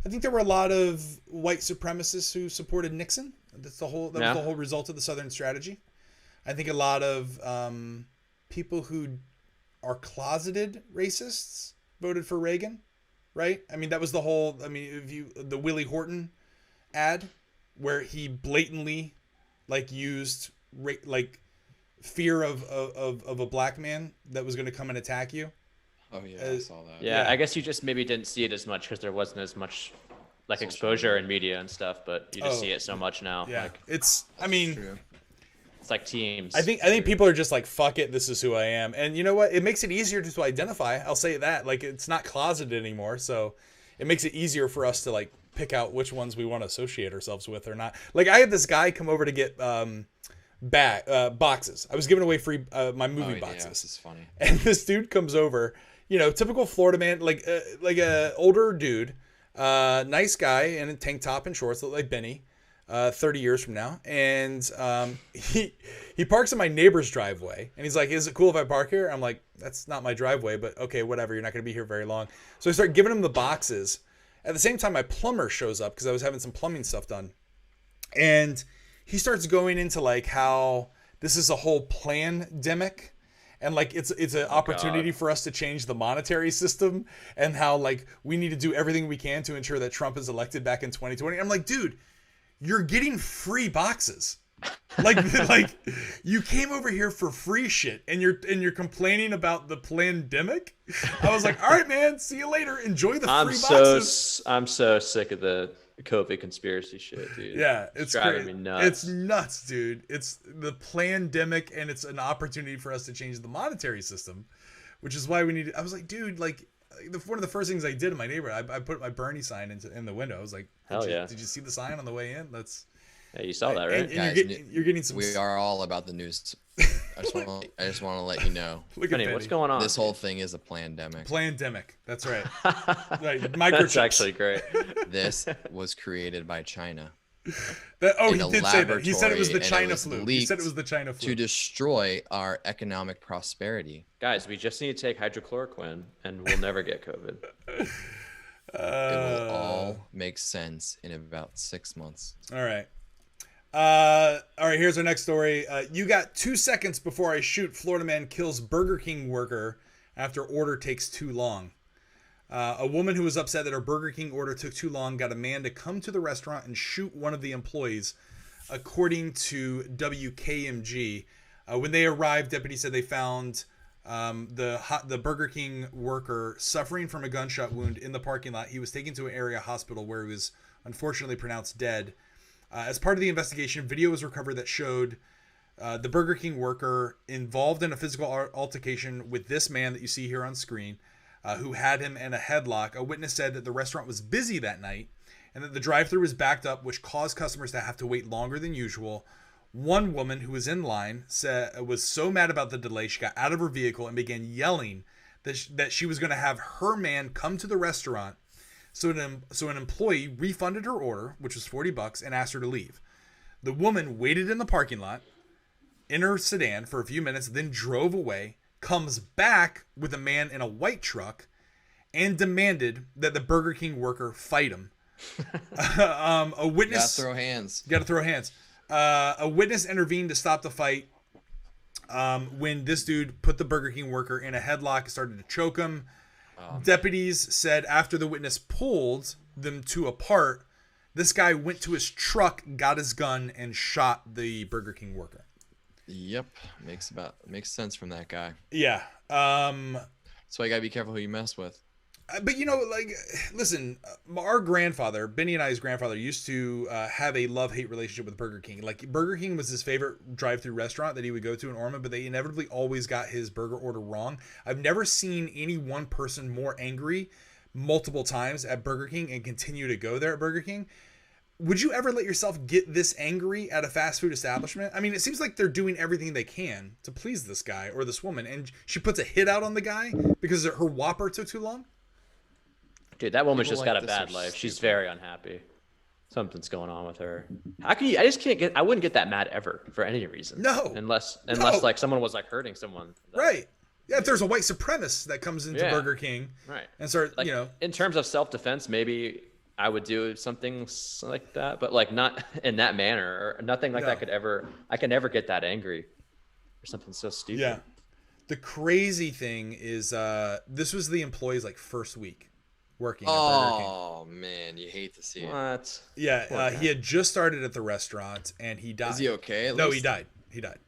think there were a lot of white supremacists who supported Nixon. That was the whole result of the Southern strategy. I think a lot of people who are closeted racists voted for Reagan, right? I mean, that was the whole. I mean, the Willie Horton ad where he blatantly like used like fear of a black man that was going to come and attack you. Oh yeah, I saw that. Yeah, I guess you just maybe didn't see it as much because there wasn't as much like exposure in media and stuff, but you just see it so much now. Yeah, like, it's like teams. I think people are just like, fuck it, this is who I am. And you know what? It makes it easier to identify. I'll say that. Like, it's not closeted anymore, so it makes it easier for us to like pick out which ones we want to associate ourselves with or not. Like, I had this guy come over to get boxes. I was giving away free my movie boxes. This is funny. And this dude comes over, typical Florida man, like a older dude, nice guy in a tank top and shorts, look like Benny, 30 years from now. And he parks in my neighbor's driveway, and he's like, "Is it cool if I park here?" I'm like, "That's not my driveway, but okay, whatever. You're not going to be here very long." So I start giving him the boxes. At the same time, my plumber shows up because I was having some plumbing stuff done, and he starts going into like how this is a whole plandemic, and like it's an opportunity for us to change the monetary system, and how like we need to do everything we can to ensure that Trump is elected back in 2020. I'm like, dude, you're getting free boxes. Like you came over here for free shit, and you're complaining about the plandemic. I was like, all right, man, see you later. Enjoy the free boxes. I'm so sick of the COVID conspiracy shit, dude. Yeah, it's driving me nuts. It's nuts, dude. It's the plandemic, and it's an opportunity for us to change the monetary system, which is why we need. I was like, dude, like one of the first things I did in my neighborhood, I put my Bernie sign in the window. I was like, did you see the sign on the way in? Yeah, you saw that, right? And guys, you're getting some. We are all about the news. I just want to let you know. Benny, what's going on? This whole thing is a plandemic. Plandemic. That's right. Right. That's actually great. This was created by China. He did say that. He said it was the China flu. He said it was the China flu to destroy our economic prosperity. Guys, we just need to take hydrochloroquine, and we'll never get COVID. It will all make sense in about 6 months. All right. All right, here's our next story. You got 2 seconds before I shoot. Florida man kills Burger King worker after order takes too long. A woman who was upset that her Burger King order took too long got a man to come to the restaurant and shoot one of the employees, according to WKMG. When they arrived, deputies said they found the Burger King worker suffering from a gunshot wound in the parking lot. He was taken to an area hospital where he was unfortunately pronounced dead. As part of the investigation, video was recovered that showed the Burger King worker involved in a physical altercation with this man that you see here on screen, who had him in a headlock. A witness said that the restaurant was busy that night and that the drive-thru was backed up, which caused customers to have to wait longer than usual. One woman who was in line was so mad about the delay, she got out of her vehicle and began yelling that she was going to have her man come to the restaurant. So an employee refunded her order, which was $40, and asked her to leave. The woman waited in the parking lot in her sedan for a few minutes, then drove away, comes back with a man in a white truck, and demanded that the Burger King worker fight him. A witness... Gotta throw hands. Gotta throw hands. A witness intervened to stop the fight when this dude put the Burger King worker in a headlock and started to choke him. Deputies said after the witness pulled them two apart, this guy went to his truck, got his gun, and shot the Burger King worker. Yep, makes sense from that guy. Yeah. That's why you gotta be careful who you mess with. But listen, our grandfather, Benny and I's grandfather, used to have a love-hate relationship with Burger King. Like, Burger King was his favorite drive-thru restaurant that he would go to in Ormond, but they inevitably always got his burger order wrong. I've never seen any one person more angry multiple times at Burger King and continue to go there at Burger King. Would you ever let yourself get this angry at a fast food establishment? I mean, it seems like they're doing everything they can to please this guy or this woman, and she puts a hit out on the guy because her Whopper took too long? Dude, that woman's just like got a this bad are life. She's stupid. very unhappy. Something's going on with her. How can you? I just can't get. I wouldn't get that mad ever for any reason. No. Unless No. like someone was like hurting someone. Right. Yeah, if there's a white supremacist that comes into Yeah. Burger King, Right. and start, Like, in terms of self-defense, maybe I would do something like that, but like not in that manner, or nothing like No. that could ever. I can never get that angry or something so stupid. yeah. The crazy thing is, this was the employee's like first week working at Burger King. Oh man, you hate to see it. What? Yeah, Poor guy. he had just started at the restaurant and he died. Is he okay? At No, least? he died. He died.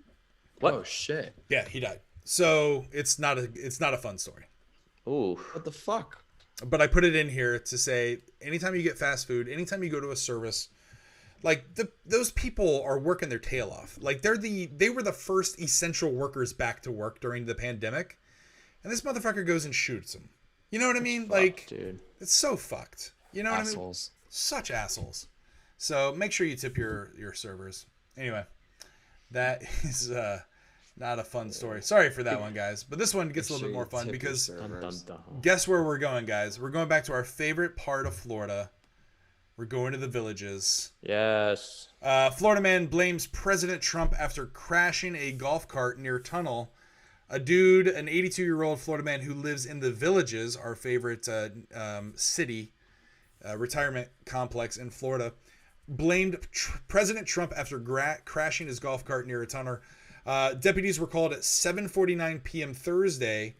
What? Oh shit! Yeah, he died. So it's not a fun story. Ooh. What the fuck? But I put it in here to say, anytime you get fast food, anytime you go to a service, like those people are working their tail off. Like they were the first essential workers back to work during the pandemic, and this motherfucker goes and shoots them. You know what I mean? Like, dude. it's so fucked. You know what I mean? Assholes. Such assholes. So make sure you tip your servers. Anyway, that is not a fun story. Sorry for that one, guys. But this one gets a little bit more fun because Dun, dun, dun. guess where we're going, guys? We're going back to our favorite part of Florida. We're going to the Villages. Yes. Florida man blames President Trump after crashing a golf cart near tunnel. A dude, an 82-year-old Florida man who lives in the Villages, our favorite city, retirement complex in Florida, blamed President Trump after crashing his golf cart near a tunnel. Deputies were called at 7:49 p.m. Thursday,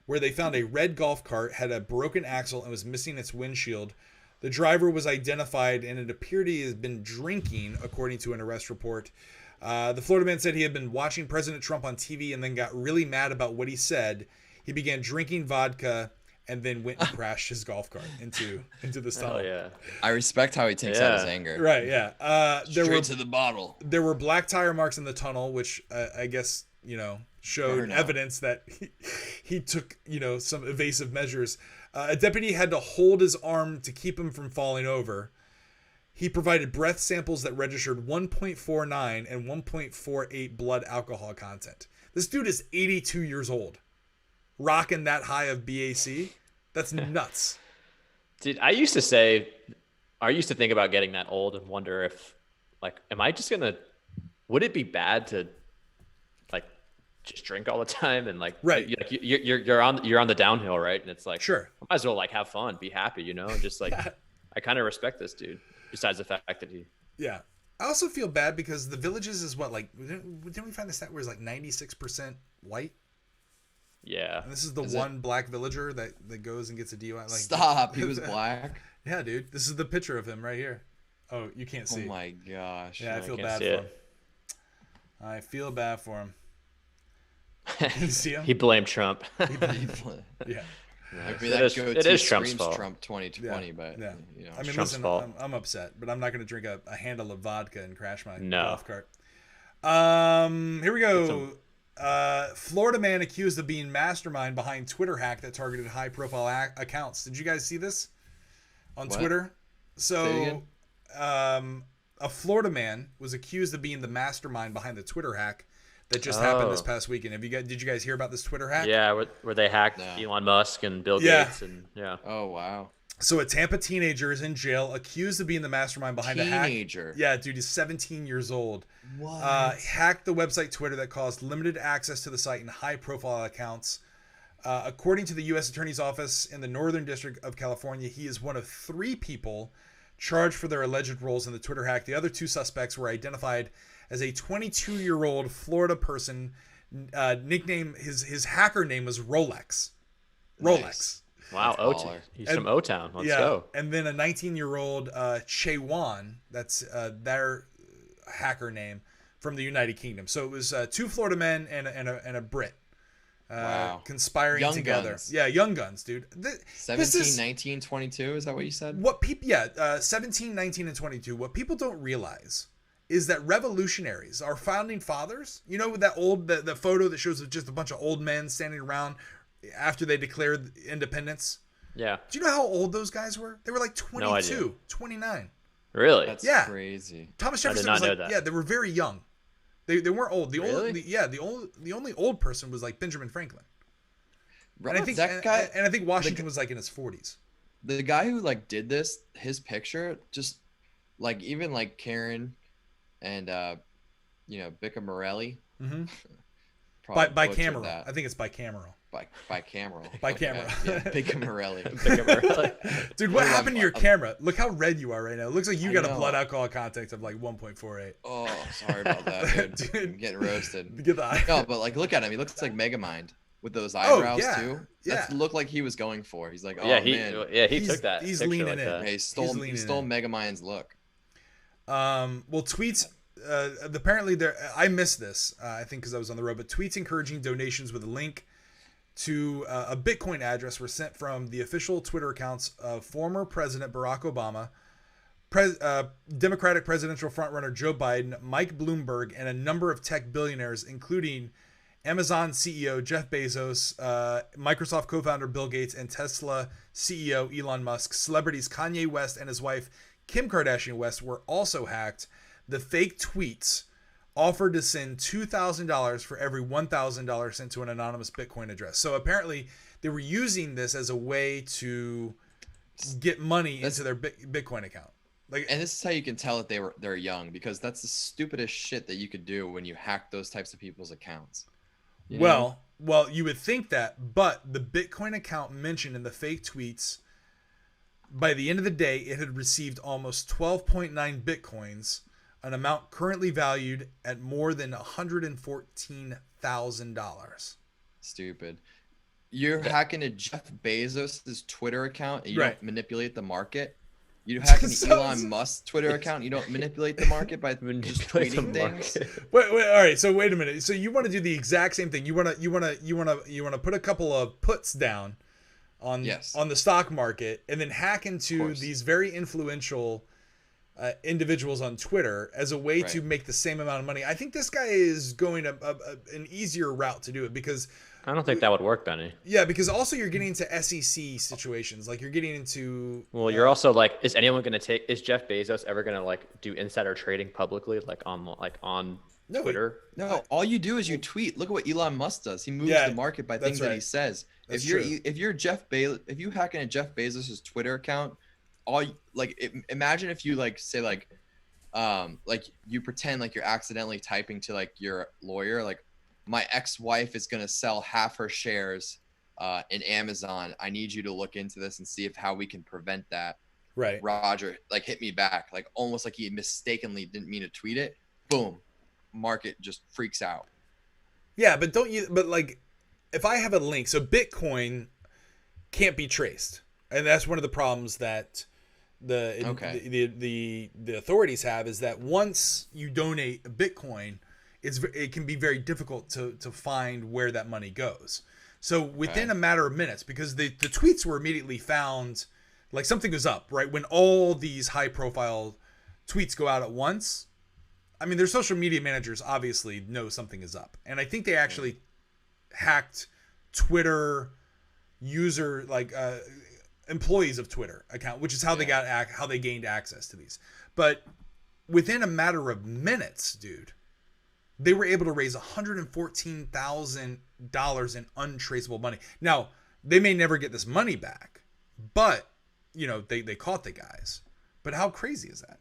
where they found a red golf cart, had a broken axle, and was missing its windshield. The driver was identified, and it appeared he had been drinking, according to an arrest report. The Florida man said he had been watching President Trump on TV and then got really mad about what he said. He began drinking vodka and then went and crashed his golf cart into this tunnel. Oh yeah. I respect how he takes out his anger. Right, yeah. Straight to the bottle. There were black tire marks in the tunnel, which I guess, showed Burnout. evidence that he took, some evasive measures. A deputy had to hold his arm to keep him from falling over. He provided breath samples that registered 1.49 and 1.48 blood alcohol content. This dude is 82 years old. Rocking that high of BAC. That's nuts. Dude, I used to think about getting that old and wonder if, am I just gonna? Would it be bad to, just drink all the time and Right. You're on the downhill, right? And it's like, Sure. I might as well have fun, be happy, and just I kind of respect this dude. Besides the fact that he, Yeah. I also feel bad because the Villages is what, didn't we find the stat where it's 96% white? Yeah. And this is the one black villager that goes and gets a DUI. Like, Stop. He was black. Yeah, dude. This is the picture of him right here. Oh, you can't see. Oh my gosh. Yeah, I feel can't bad see for it. him. I feel bad for him. You see him? He blamed Trump. Yeah. I mean, It is Trump's screams fault. Trump 2020, but Yeah. you know. I mean, Trump's listen, fault. I'm upset, but I'm not going to drink a handle of vodka and crash my No. golf cart. Here we go. Florida man accused of being mastermind behind Twitter hack that targeted high-profile accounts. Did you guys see this on Twitter? So, a Florida man was accused of being the mastermind behind the Twitter hack that just happened this past weekend. Did you guys hear about this Twitter hack? Yeah, where they hacked Elon Musk and Bill Gates and Oh wow. So a Tampa teenager is in jail accused of being the mastermind behind a hack. Teenager. Yeah, dude, he's 17 years old. What? Hacked the website Twitter that caused limited access to the site and high-profile accounts. According to the U.S. Attorney's Office in the Northern District of California, he is one of 3 people charged for their alleged roles in the Twitter hack. The other 2 suspects were identified as a 22-year-old Florida person. Nickname his hacker name was Rolex. Rolex. Nice. wow, Baller. he's from O-Town. Let's go. And then a 19-year-old Chewan, that's their hacker name from the United Kingdom. So it was 2 Florida men and a Brit conspiring Young together. guns. Yeah, young guns, dude. 17, 19, 22, is that what you said? What people 17, 19 and 22. What people don't realize is that revolutionaries, our founding fathers, you know, that the photo that shows just a bunch of old men standing around after they declared independence. Yeah. Do you know how old those guys were? They were like 22, No idea. 29. Really? That's Yeah. crazy. Thomas I did Jefferson not was know like, that. yeah, they were very young. They weren't old. The only old person was like Benjamin Franklin. Bro, And I think that guy, and I think Washington was like in his 40s. the guy who like did this, his picture, just like even like Karen and Bicca Morelli. Mm-hmm. probably By butchered camera. that. I think it's bicameral. By camera. By camera. Yeah, Bicca Morelli. Dude, what Hold happened on. to your camera? Look how red you are right now. It looks like you I got a know. blood alcohol content of like 1.48. Oh, sorry about that, dude. Dude. I'm getting roasted. Get the eye. No, but like look at him. He looks like Megamind with those eyebrows yeah. too. Yeah. That looked like he was going for. He's like, oh yeah, man. he took that. He's picture leaning like in. that. Yeah, he stole leaning Megamind's look. Well, tweets. Apparently, I missed this. I think because I was on the road. But tweets encouraging donations with a link to a Bitcoin address were sent from the official Twitter accounts of former President Barack Obama, Democratic presidential frontrunner Joe Biden, Mike Bloomberg, and a number of tech billionaires, including Amazon CEO Jeff Bezos, Microsoft co-founder Bill Gates, and Tesla CEO Elon Musk. Celebrities Kanye West and his wife Kim Kardashian West were also hacked. The fake tweets offered to send $2,000 for every $1,000 sent to an anonymous Bitcoin address. So apparently they were using this as a way to get money into their Bitcoin account. And this is how you can tell that they're young, because that's the stupidest shit that you could do when you hack those types of people's accounts. You know? Well, you would think that, but the Bitcoin account mentioned in the fake tweets, by the end of the day, it had received almost 12.9 Bitcoins, an amount currently valued at more than $114,000. Stupid. You're hacking to Jeff Bezos' Twitter account and you don't manipulate the market. You hacking Elon Musk's Twitter account, you don't manipulate the market by just tweeting things. Wait, all right. So wait a minute. So you want to do the exact same thing? You want to put a couple of puts down on the stock market and then hack into these very influential individuals on Twitter as a way to make the same amount of money. I think this guy is going an easier route to do it, because I don't think that would work, Benny. Yeah, because also you're getting into SEC situations. Like you're getting into. Well, you're also like, is anyone going to take? Is Jeff Bezos ever going to like do insider trading publicly, like on Twitter? No, all you do is you tweet. Look at what Elon Musk does. He moves the market by things that he says. That's if you're Jeff Bezos, if you hack into Jeff Bezos' Twitter account, imagine if you say you pretend like you're accidentally typing to like your lawyer, like, my ex-wife is going to sell half her shares in Amazon. I need you to look into this and see how we can prevent that. Right. Roger, like, hit me back. Like, almost like he mistakenly didn't mean to tweet it. Boom. Market just freaks out. Yeah, but if I have a link, so Bitcoin can't be traced, and that's one of the problems that the authorities have, is that once you donate a Bitcoin, it can be very difficult to find where that money goes. So within a matter of minutes, because the tweets were immediately found, like something was up, right? When all these high profile tweets go out at once, I mean, their social media managers obviously know something is up. And I think they actually hacked Twitter user, like employees of Twitter account, which is how they gained access to these. But within a matter of minutes, dude, they were able to raise $114,000 in untraceable money. Now, they may never get this money back, but, you know, they caught the guys. But how crazy is that?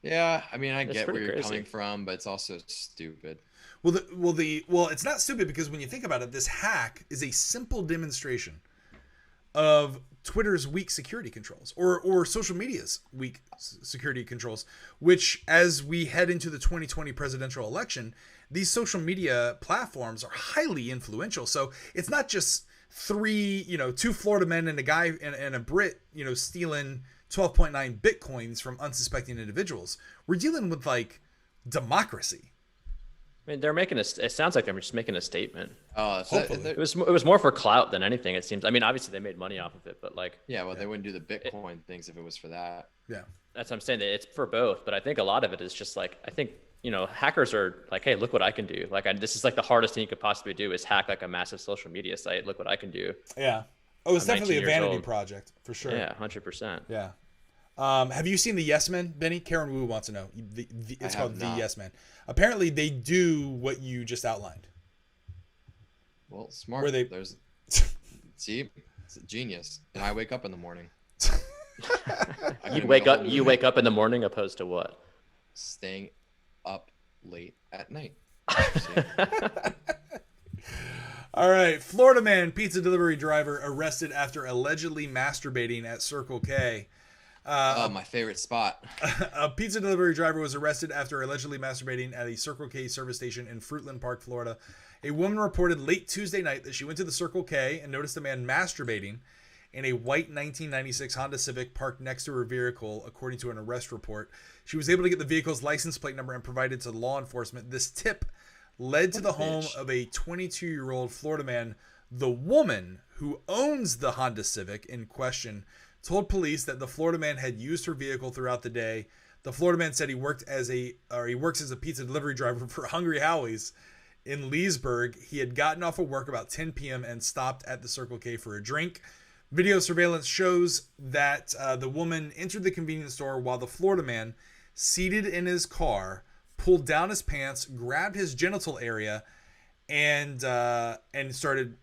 Yeah, I mean, I get where you're coming from, but it's also stupid. Well, it's not stupid, because when you think about it, this hack is a simple demonstration of Twitter's weak security controls, or social media's weak security controls, which, as we head into the 2020 presidential election, these social media platforms are highly influential. So it's not just two Florida men and a guy and a Brit, stealing 12.9 Bitcoins from unsuspecting individuals. We're dealing with like democracy. I mean, it sounds like they're just making a statement. Oh, it was more for clout than anything, it seems. I mean, obviously they made money off of it, but like, yeah, well, they wouldn't do the Bitcoin things if it was for that. Yeah, that's what I'm saying. It's for both, but I think a lot of it is just like, I think, hackers are like, hey, look what I can do. Like, this is like the hardest thing you could possibly do, is hack like a massive social media site. Look what I can do. Yeah. Oh, it's definitely a vanity project for sure. Yeah, 100%. Yeah. Have you seen the Yes Men, Benny? Karen Wu wants to know. It's called The Yes Men. Apparently, they do what you just outlined. Well, smart. Where see, it's a genius. And I wake up in the morning. You wake up in the morning, opposed to what? Staying up late at night. All right, Florida man, pizza delivery driver, arrested after allegedly masturbating at Circle K. My favorite spot. A pizza delivery driver was arrested after allegedly masturbating at a Circle K service station in Fruitland Park, Florida. A woman reported late Tuesday night that she went to the Circle K and noticed a man masturbating in a white 1996 Honda Civic parked next to her vehicle, according to an arrest report. She was able to get the vehicle's license plate number and provided to law enforcement. This tip led to the home of a 22-year-old Florida man. The woman who owns the Honda Civic in question told police that the Florida man had used her vehicle throughout the day. The Florida man said he works as a pizza delivery driver for Hungry Howie's in Leesburg. He had gotten off of work about 10 p.m. and stopped at the Circle K for a drink. Video surveillance shows that the woman entered the convenience store while the Florida man, seated in his car, pulled down his pants, grabbed his genital area, and started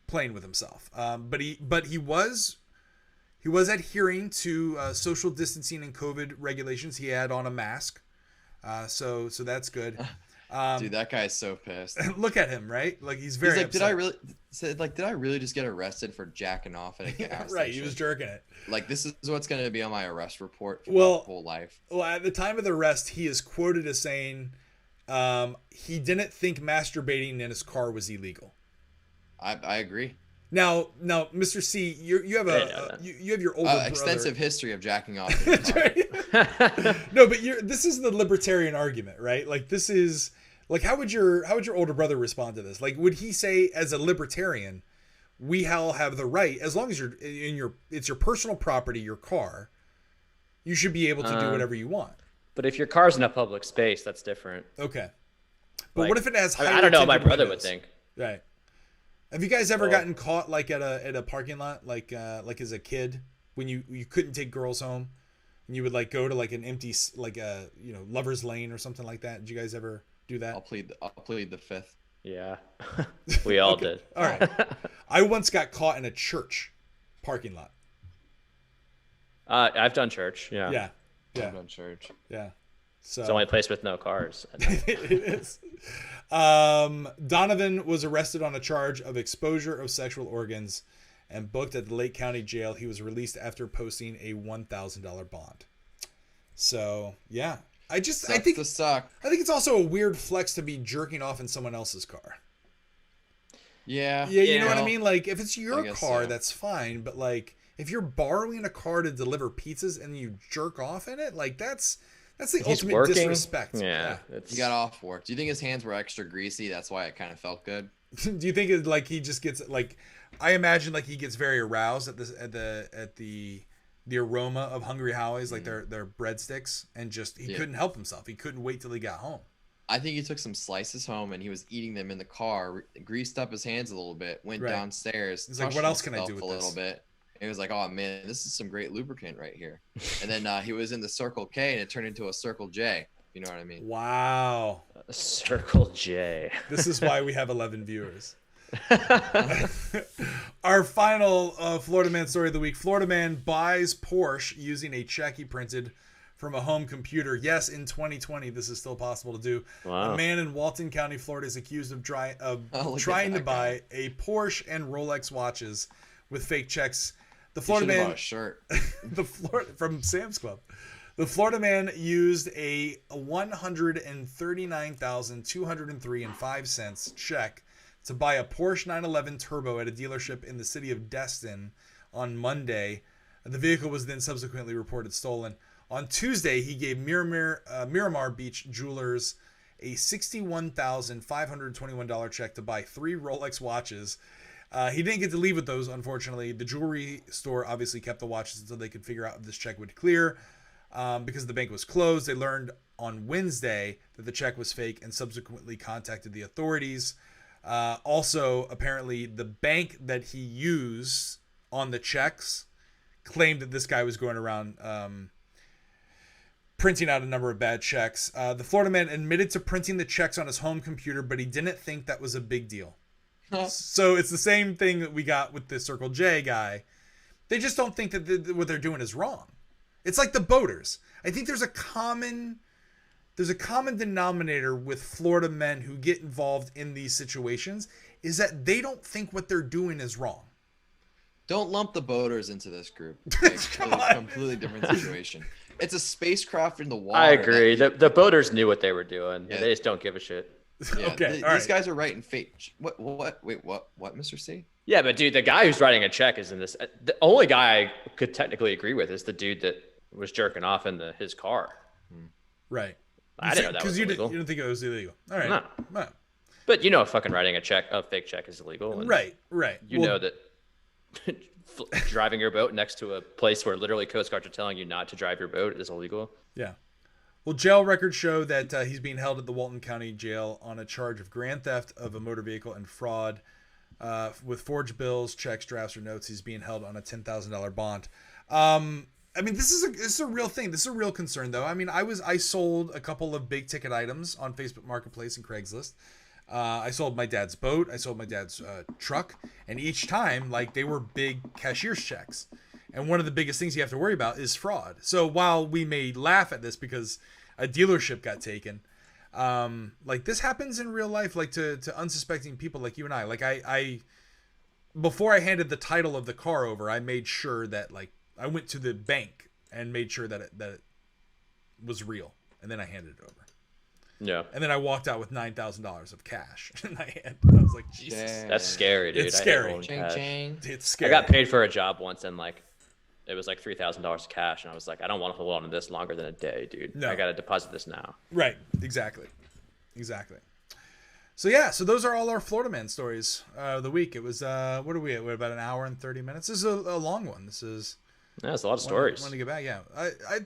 playing with himself. But he was adhering to social distancing and COVID regulations. He had on a mask, so that's good. Dude, that guy's so pissed. Look at him, right? Like, he's very. He's like, upset. did I really just get arrested for jacking off at a gas right, station? he was jerking it. Like, this is what's going to be on my arrest report for my whole life. Well, at the time of the arrest, he is quoted as saying he didn't think masturbating in his car was illegal. I agree. Now, Mr. C, you have you have your older brother. Extensive history of jacking off. In the car. No, but this is the libertarian argument, right? Like, this is like, how would your older brother respond to this? Like, would he say, as a libertarian, we all have the right, as long as it's your personal property, your car, you should be able to do whatever you want. But if your car's in a public space, that's different. Okay. But what if it has I don't know what my brother would think. Right. Have you guys ever gotten caught like at a parking lot, like as a kid, when you couldn't take girls home, and you would like go to like an empty lover's lane or something like that? Did you guys ever do that? I'll plead the fifth. Yeah, we all did. All right. I once got caught in a church parking lot. I've done church. Yeah. Yeah. I've done church. Yeah. So it's the only place with no cars. It is. Donovan was arrested on a charge of exposure of sexual organs and booked at the Lake County Jail. He was released after posting a $1,000 bond. So yeah, I think it's also a weird flex to be jerking off in someone else's car. Yeah. Yeah, you know Yeah. what I mean? Like, if it's your guess car, so. that's fine. But, like, if you're borrowing a car to deliver pizzas and you jerk off in it, like, that's the He's ultimate working. disrespect. Yeah. He got off work. Do you think his hands were extra greasy? That's why it kind of felt good. Do you think it like he just gets like? I imagine like he gets very aroused at this at the aroma of Hungry Howie's, like their breadsticks, and just he couldn't help himself. He couldn't wait till he got home. I think he took some slices home and he was eating them in the car, greased up his hands a little bit, went downstairs. He's like, what else can I do with a this? little bit. And he was like, oh man, this is some great lubricant right here. And then he was in the Circle K and it turned into a Circle J. You know what I mean? Wow. Circle J. This is why we have 11 viewers. Our final Florida Man story of the week. Florida man buys Porsche using a check he printed from a home computer. Yes, in 2020, this is still possible to do. Wow. A man in Walton County, Florida is accused of trying to buy a Porsche and Rolex watches with fake checks. The Florida man bought a shirt. From Sam's Club. The Florida man used a $139,203.05 check to buy a Porsche 911 Turbo at a dealership in the city of Destin on Monday. The vehicle was then subsequently reported stolen. On Tuesday, he gave Miramar Beach Jewelers a $61,521 check to buy 3 Rolex watches. He didn't get to leave with those, unfortunately. The jewelry store obviously kept the watches until they could figure out if this check would clear. Because the bank was closed, they learned on Wednesday that the check was fake and subsequently contacted the authorities. Also, apparently, the bank that he used on the checks claimed that this guy was going around printing out a number of bad checks. The Florida man admitted to printing the checks on his home computer, but he didn't think that was a big deal. So it's the same thing that we got with the Circle J guy. They just don't think that what they're doing is wrong. It's like the boaters. I think there's a common denominator with Florida men who get involved in these situations is that they don't think what they're doing is wrong. Don't lump the boaters into this group. Like, it's a completely different situation. It's a spacecraft in the water. I agree. The boaters knew what they were doing. Yeah. They just don't give a shit. Yeah, okay, these guys are writing fake. What? Wait, what, Mr. C? Yeah, but dude, the guy who's writing a check is in this. The only guy I could technically agree with is the dude that was jerking off in his car. Right. I didn't know that was illegal. You don't think it was illegal? All right. No. But you know, fucking writing a fake check is illegal. Right. You know that driving your boat next to a place where literally Coast Guards are telling you not to drive your boat is illegal. Yeah. Well, jail records show that he's being held at the Walton County Jail on a charge of grand theft of a motor vehicle and fraud. With forged bills, checks, drafts, or notes, he's being held on a $10,000 bond. I mean, this is a real thing. This is a real concern, though. I mean, I sold a couple of big ticket items on Facebook Marketplace and Craigslist. I sold my dad's boat. I sold my dad's truck, and each time, like, they were big cashier's checks. And one of the biggest things you have to worry about is fraud. So while we may laugh at this because a dealership got taken, like, this happens in real life, like to unsuspecting people like you and I. Like, I before I handed the title of the car over, I made sure that, like, I went to the bank and made sure that it was real, and then I handed it over. Yeah. And then I walked out with $9,000 of cash, and I was like, Jesus, that's scary, dude. It's scary. It's scary. I got paid for a job once, and like, it was like $3,000 cash, and I was like, I don't want to hold on to this longer than a day, dude. No. I got to deposit this now. Right. Exactly. So those are all our Florida Man stories of the week. It was what are we at? We're about an hour and 30 minutes. This is a long one. That's a lot of stories. I want to get back. Yeah.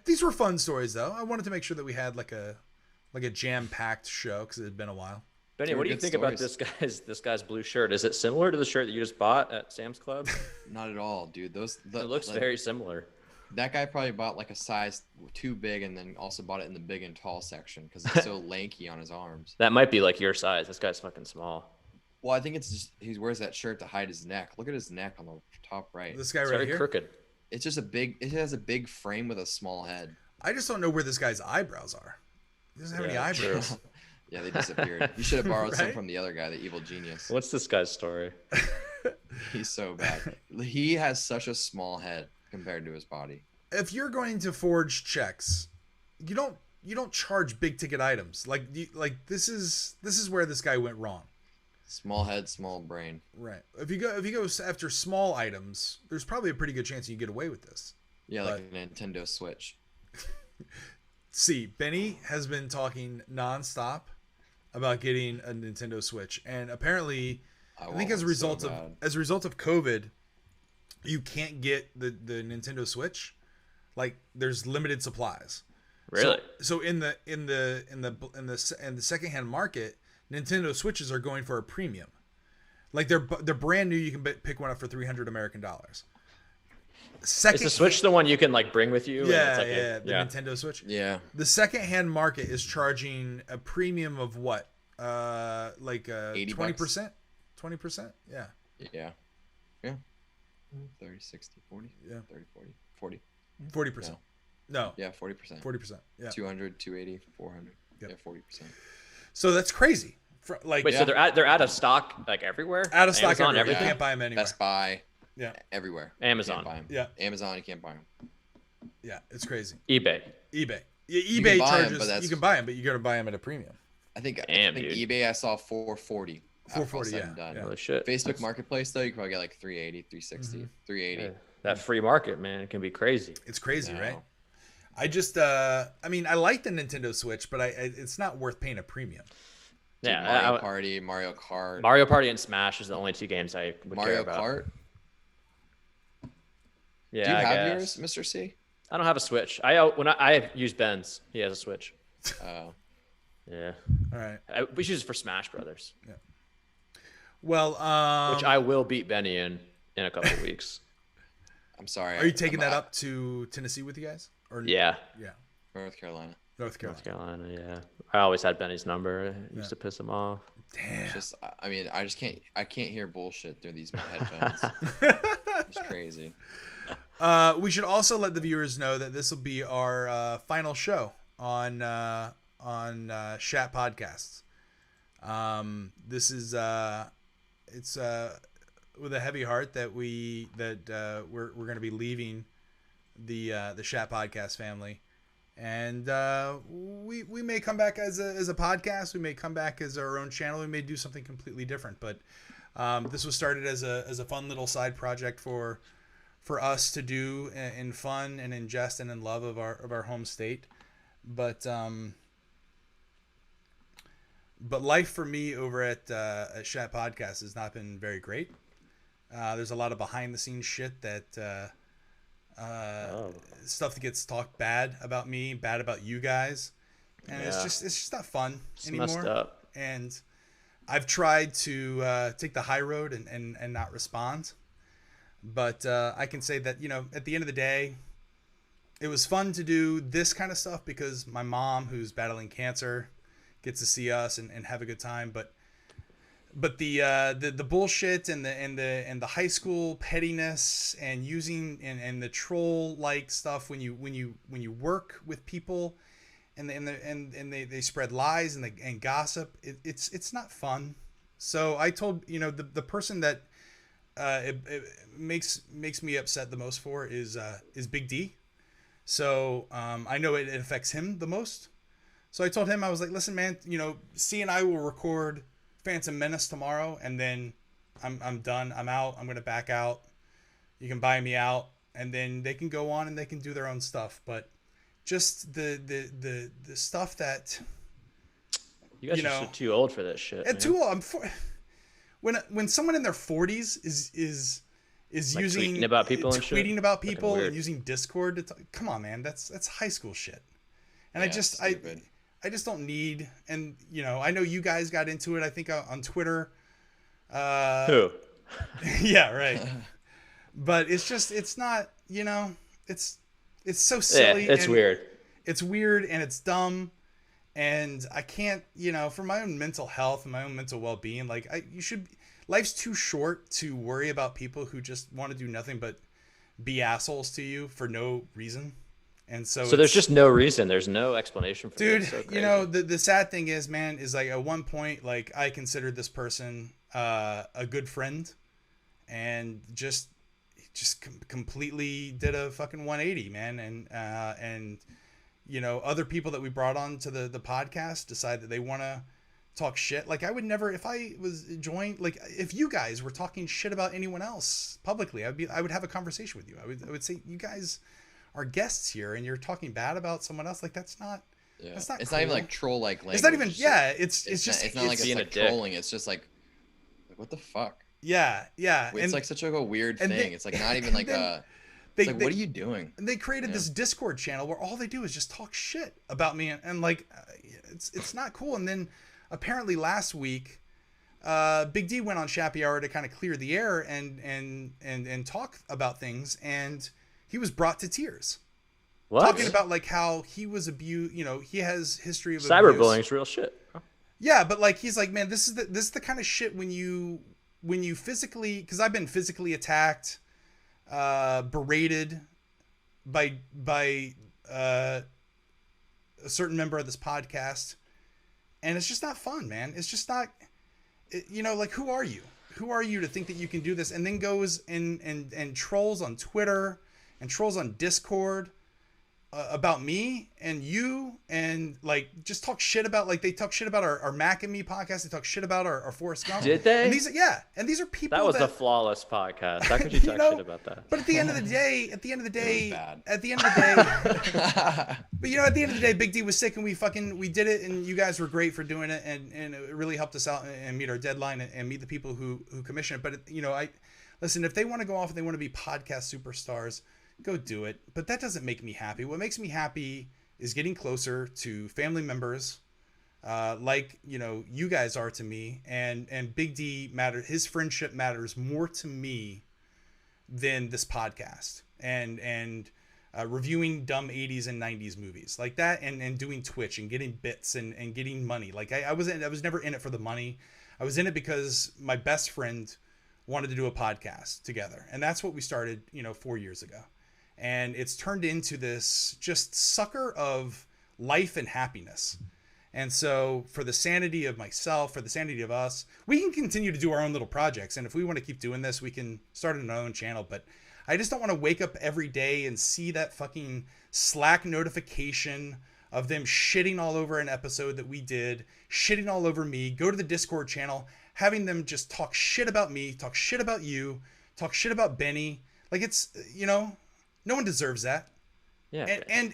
These were fun stories, though. I wanted to make sure that we had like a jam-packed show because it had been a while. Benny, what do you think about this guy's blue shirt? Is it similar to the shirt that you just bought at Sam's Club? Not at all, dude. It looks very similar. That guy probably bought like a size too big and then also bought it in the big and tall section because it's so lanky on his arms. That might be like your size. This guy's fucking small. Well, I think it's just he wears that shirt to hide his neck. Look at his neck on the top right. This guy it's right very here? Crooked. It's just it has a big frame with a small head. I just don't know where this guy's eyebrows are. He doesn't have any eyebrows. Yeah, they disappeared. You should have borrowed some from the other guy, the evil genius. What's this guy's story? He's so bad. He has such a small head compared to his body. If you're going to forge checks, you don't charge big ticket items. Like this is where this guy went wrong. Small head, small brain. Right. If you go after small items, there's probably a pretty good chance you get away with this. Yeah, like a Nintendo Switch. See, Benny has been talking nonstop about getting a Nintendo Switch, and apparently, I think as a result of COVID, you can't get the Nintendo Switch. Like, there's limited supplies. Really? So in the secondhand market, Nintendo Switches are going for a premium. Like, they're brand new. You can pick one up for $300 American. Is the Switch the one you can like bring with you? Yeah, the Nintendo Switch. Yeah. The secondhand market is charging a premium of what? Like 20%? 20%? Yeah. Yeah. 30, 60, 40? Yeah. 30, 40. 40%. No. Yeah, 40%. 40%. Yeah. 200, 280, 400. Yep. Yeah, 40%. So that's crazy. Wait, so they're out of stock like everywhere? Out of stock Amazon, everywhere. everything? You can't buy them anywhere. Best Buy. Yeah. Everywhere. Amazon. You can't buy 'em. Yeah. Amazon, you can't buy them. Yeah, it's crazy. eBay. Yeah, eBay charges. But you can buy them, but you got to buy them at a premium. I think Damn, eBay I saw 440. 440, yeah. Done. Holy shit. Facebook Marketplace though, you can probably get like 380, 360, 380. Yeah. That free market, man, can be crazy. It's crazy, right? I just, I mean, I like the Nintendo Switch, but it's not worth paying a premium. Dude, Yeah, Mario Kart. Mario Party and Smash is the only two games I would care about. Mario Kart. Yeah, Do you I have guess. yours, Mr. C? I don't have a Switch. I use Ben's. He has a Switch. Oh. Yeah. All right. We use it for Smash Brothers. Yeah. Well, which I will beat Benny in a couple of weeks. I'm sorry. Are you taking that up to Tennessee with you guys? Or yeah. Yeah. North Carolina. North Carolina. Yeah. I always had Benny's number. I used to piss him off. Damn. Just, I mean, I can't hear bullshit through these headphones. It's crazy. We should also let the viewers know that this will be our final show on Shat Podcasts. This is it's with a heavy heart that we're going to be leaving the Shat Podcast family, and we may come back as a podcast. We may come back as our own channel. We may do something completely different, but this was started as a fun little side project for us to do in fun and in jest and in love of our home state. But life for me over at Shat Podcast has not been very great. There's a lot of behind the scenes shit that stuff that gets talked bad about me, bad about you guys, and it's just not fun anymore. Messed up. And I've tried to take the high road and not respond. But I can say that, at the end of the day, it was fun to do this kind of stuff because my mom, who's battling cancer, gets to see us and have a good time. But the bullshit and the high school pettiness and using and the troll like stuff when you work with people and they spread lies and gossip, it's not fun. So I told the person that it makes me upset the most for is Big D. So I know it affects him the most. So I told him, I was like, listen, man, C and I will record Phantom Menace tomorrow, and then I'm done. I'm out. I'm gonna back out. You can buy me out, and then they can go on and they can do their own stuff. But just the stuff that you guys are too old for this shit. Too old. When someone in their 40s is like using tweeting about people and using Discord to talk, come on, man, that's high school shit. And I just don't need, and I know you guys got into it, I think on Twitter. Who? Yeah, right. But it's not, it's so silly. Yeah, it's weird. It's weird and it's dumb. And I can't, for my own mental health and my own mental well-being, like life's too short to worry about people who just want to do nothing but be assholes to you for no reason. And so there's just no reason. There's no explanation for dude, this. So the sad thing is, man, is like at one point, like I considered this person a good friend, and just completely did a fucking 180, man. And other people that we brought on to the podcast decide that they want to talk shit. Like I would never, if I was joined, like if you guys were talking shit about anyone else publicly, I would have a conversation with you. I would say, you guys are guests here and you're talking bad about someone else. Like that's not, that's not It's cool. not even like troll like language. It's not even, it's just, it's not like it's like trolling. It's just like what the fuck? Yeah. It's like such a weird thing. It's like not even like it's like, what are you doing? And they created this Discord channel where all they do is just talk shit about me, and like, it's not cool. And then apparently last week, Big D went on Shappy Hour to kind of clear the air and talk about things, and he was brought to tears. What? Talking about like how he was abused. You know, he has history of cyberbullying's real shit. Yeah, but like he's like, man, this is the kind of shit when you physically, because I've been physically attacked, berated by a certain member of this podcast, and it's just not fun, man. It's just not, you know, like who are you to think that you can do this, and then goes and trolls on Twitter and trolls on Discord about me and you, and like just talk shit about, like they talk shit about our Mac and Me podcast. They talk shit about our Forrest Gump. Did they? And these are people that was a flawless podcast. How could you talk shit about that? But at the end of the day, but you know, at the end of the day, Big D was sick and we did it, and you guys were great for doing it, and it really helped us out and meet our deadline and meet the people who commission it. But you know, listen, if they want to go off and they want to be podcast superstars, go do it. But that doesn't make me happy. What makes me happy is getting closer to family members, like, you know, you guys are to me, and Big D matters. His friendship matters more to me than this podcast and reviewing dumb 80s and 90s movies like that, and doing Twitch and getting bits and getting money. Like I was never in it for the money. I was in it because my best friend wanted to do a podcast together, and that's what we started, you know, 4 years ago. And it's turned into this just sucker of life and happiness. And so for the sanity of myself, for the sanity of us, we can continue to do our own little projects. And if we want to keep doing this, we can start our own channel. But I just don't want to wake up every day and see that fucking Slack notification of them shitting all over an episode that we did, shitting all over me, go to the Discord channel, having them just talk shit about me, talk shit about you, talk shit about Benny. Like, it's, you know, no one deserves that. Yeah. And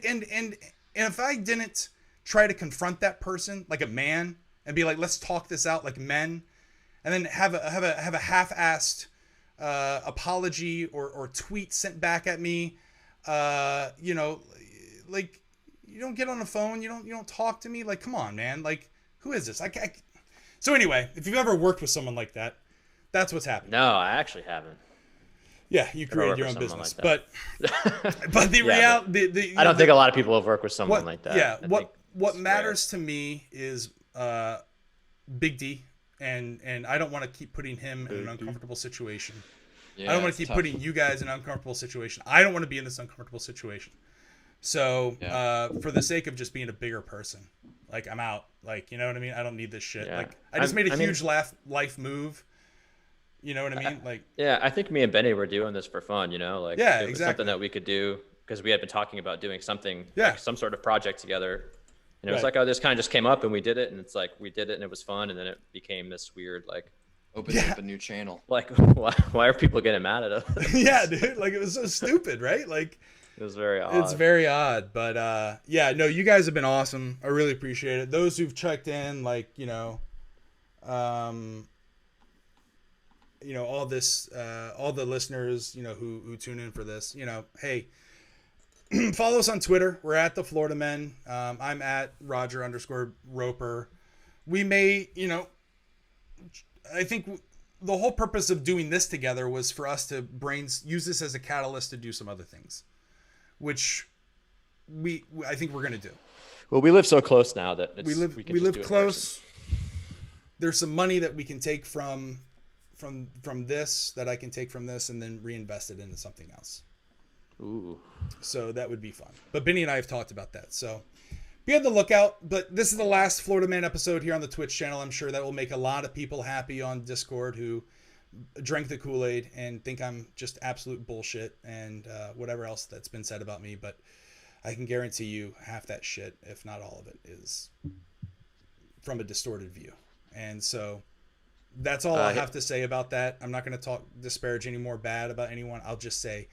if I didn't try to confront that person like a man and be like, let's talk this out like men, and then have a half-assed apology or tweet sent back at me, you know, like, you don't get on the phone, you don't talk to me. Like, come on, man. Like, who is this? So anyway, if you've ever worked with someone like that, that's what's happening. No, I actually haven't. Yeah, you created your own business, like but the reality, I don't think a lot of people have worked with someone like that. Yeah, what matters to me is Big D, and I don't want to keep putting him in an uncomfortable situation. Yeah, I don't want to keep putting you guys in an uncomfortable situation. I don't want to be in this uncomfortable situation. So for the sake of just being a bigger person, like, I'm out. Like, you know what I mean? I don't need this shit. Yeah. Like, I just made a huge life move. You know what I mean? Like, yeah, I think me and Benny were doing this for fun, you know, like, yeah, it was something that we could do because we had been talking about doing something, like some sort of project together. And it was like, oh, this kind of just came up and we did it. And it's like, we did it and it was fun. And then it became this weird, like, opening up a new channel. Like, why are people getting mad at us? Yeah, dude. Like, it was so stupid, right? Like, it was very odd. It's very odd. But yeah, no, you guys have been awesome. I really appreciate it. Those who've checked in, like, you know, all this, all the listeners, you know, who tune in for this, you know, hey, follow us on Twitter. We're at the Florida Men. I'm at Roger_Roper. We may, you know, I think the whole purpose of doing this together was for us to use this as a catalyst to do some other things, which I think we're going to do. Well, we live so close now that we live close. There's some money that we can take from this, that I can take from this, and then reinvest it into something else. Ooh. So that would be fun. But Benny and I have talked about that. So be on the lookout. But this is the last Florida Man episode here on the Twitch channel. I'm sure that will make a lot of people happy on Discord who drank the Kool-Aid and think I'm just absolute bullshit and whatever else that's been said about me. But I can guarantee you half that shit, if not all of it, is from a distorted view. And so that's all I have to say about that. I'm not going to disparage any more bad about anyone. I'll just say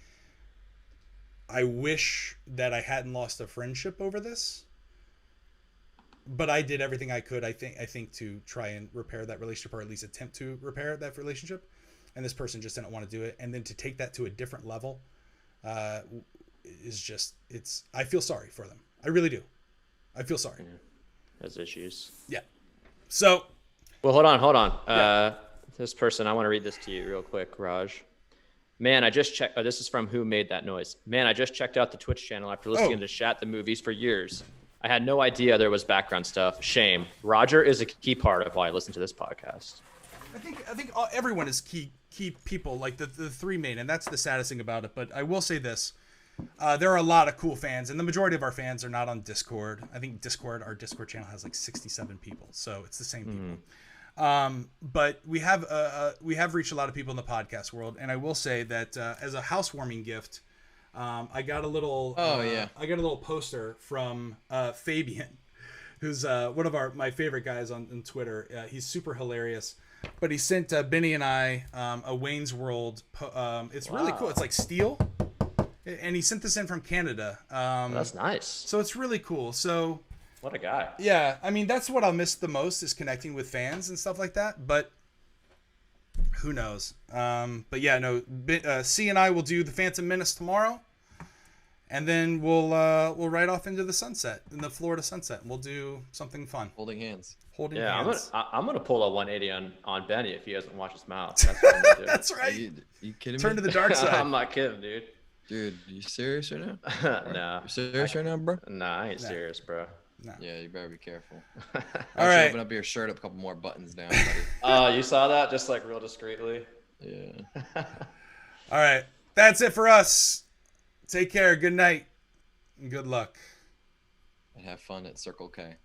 I wish that I hadn't lost a friendship over this, but I did everything I could. I think to try and repair that relationship, or at least attempt to repair that relationship. And this person just didn't want to do it. And then to take that to a different level is just, I feel sorry for them. I really do. I feel sorry. Has issues. Yeah. So. Well, hold on. Yeah. This person, I want to read this to you real quick, Raj. Man, I just checked. Oh, this is from Who Made That Noise. Man, I just checked out the Twitch channel after listening to Shat the Movies for years. I had no idea there was background stuff. Shame. Roger is a key part of why I listen to this podcast. I think everyone is key people, like the three main, and that's the saddest thing about it. But I will say this. There are a lot of cool fans, and the majority of our fans are not on Discord. I think our Discord channel has like 67 people, so it's the same people. But we have reached a lot of people in the podcast world, and I will say that as a housewarming gift, I got a little poster from Fabian, who's one of my favorite guys on Twitter. He's super hilarious. But he sent Benny and I a Wayne's World. It's really cool. It's like steel. And he sent this in from Canada. That's nice. So it's really cool. So what a guy. Yeah. I mean, that's what I'll miss the most is connecting with fans and stuff like that. But who knows? But yeah, no. C and I will do the Phantom Menace tomorrow. And then we'll ride off into the sunset, in the Florida sunset. And we'll do something fun. Holding hands. Hands. I'm gonna pull a 180 on Benny if he doesn't watch his mouth. That's what I'm gonna do. That's right. You kidding me? Turn to the dark side. I'm not kidding, dude. Dude, you serious right now? No. You serious right now, bro? Nah, I ain't serious, bro. No. Yeah, you better be careful. All right. Open up your shirt up a couple more buttons down, buddy. You saw that? Just like real discreetly. Yeah. All right. That's it for us. Take care. Good night. And good luck. And have fun at Circle K.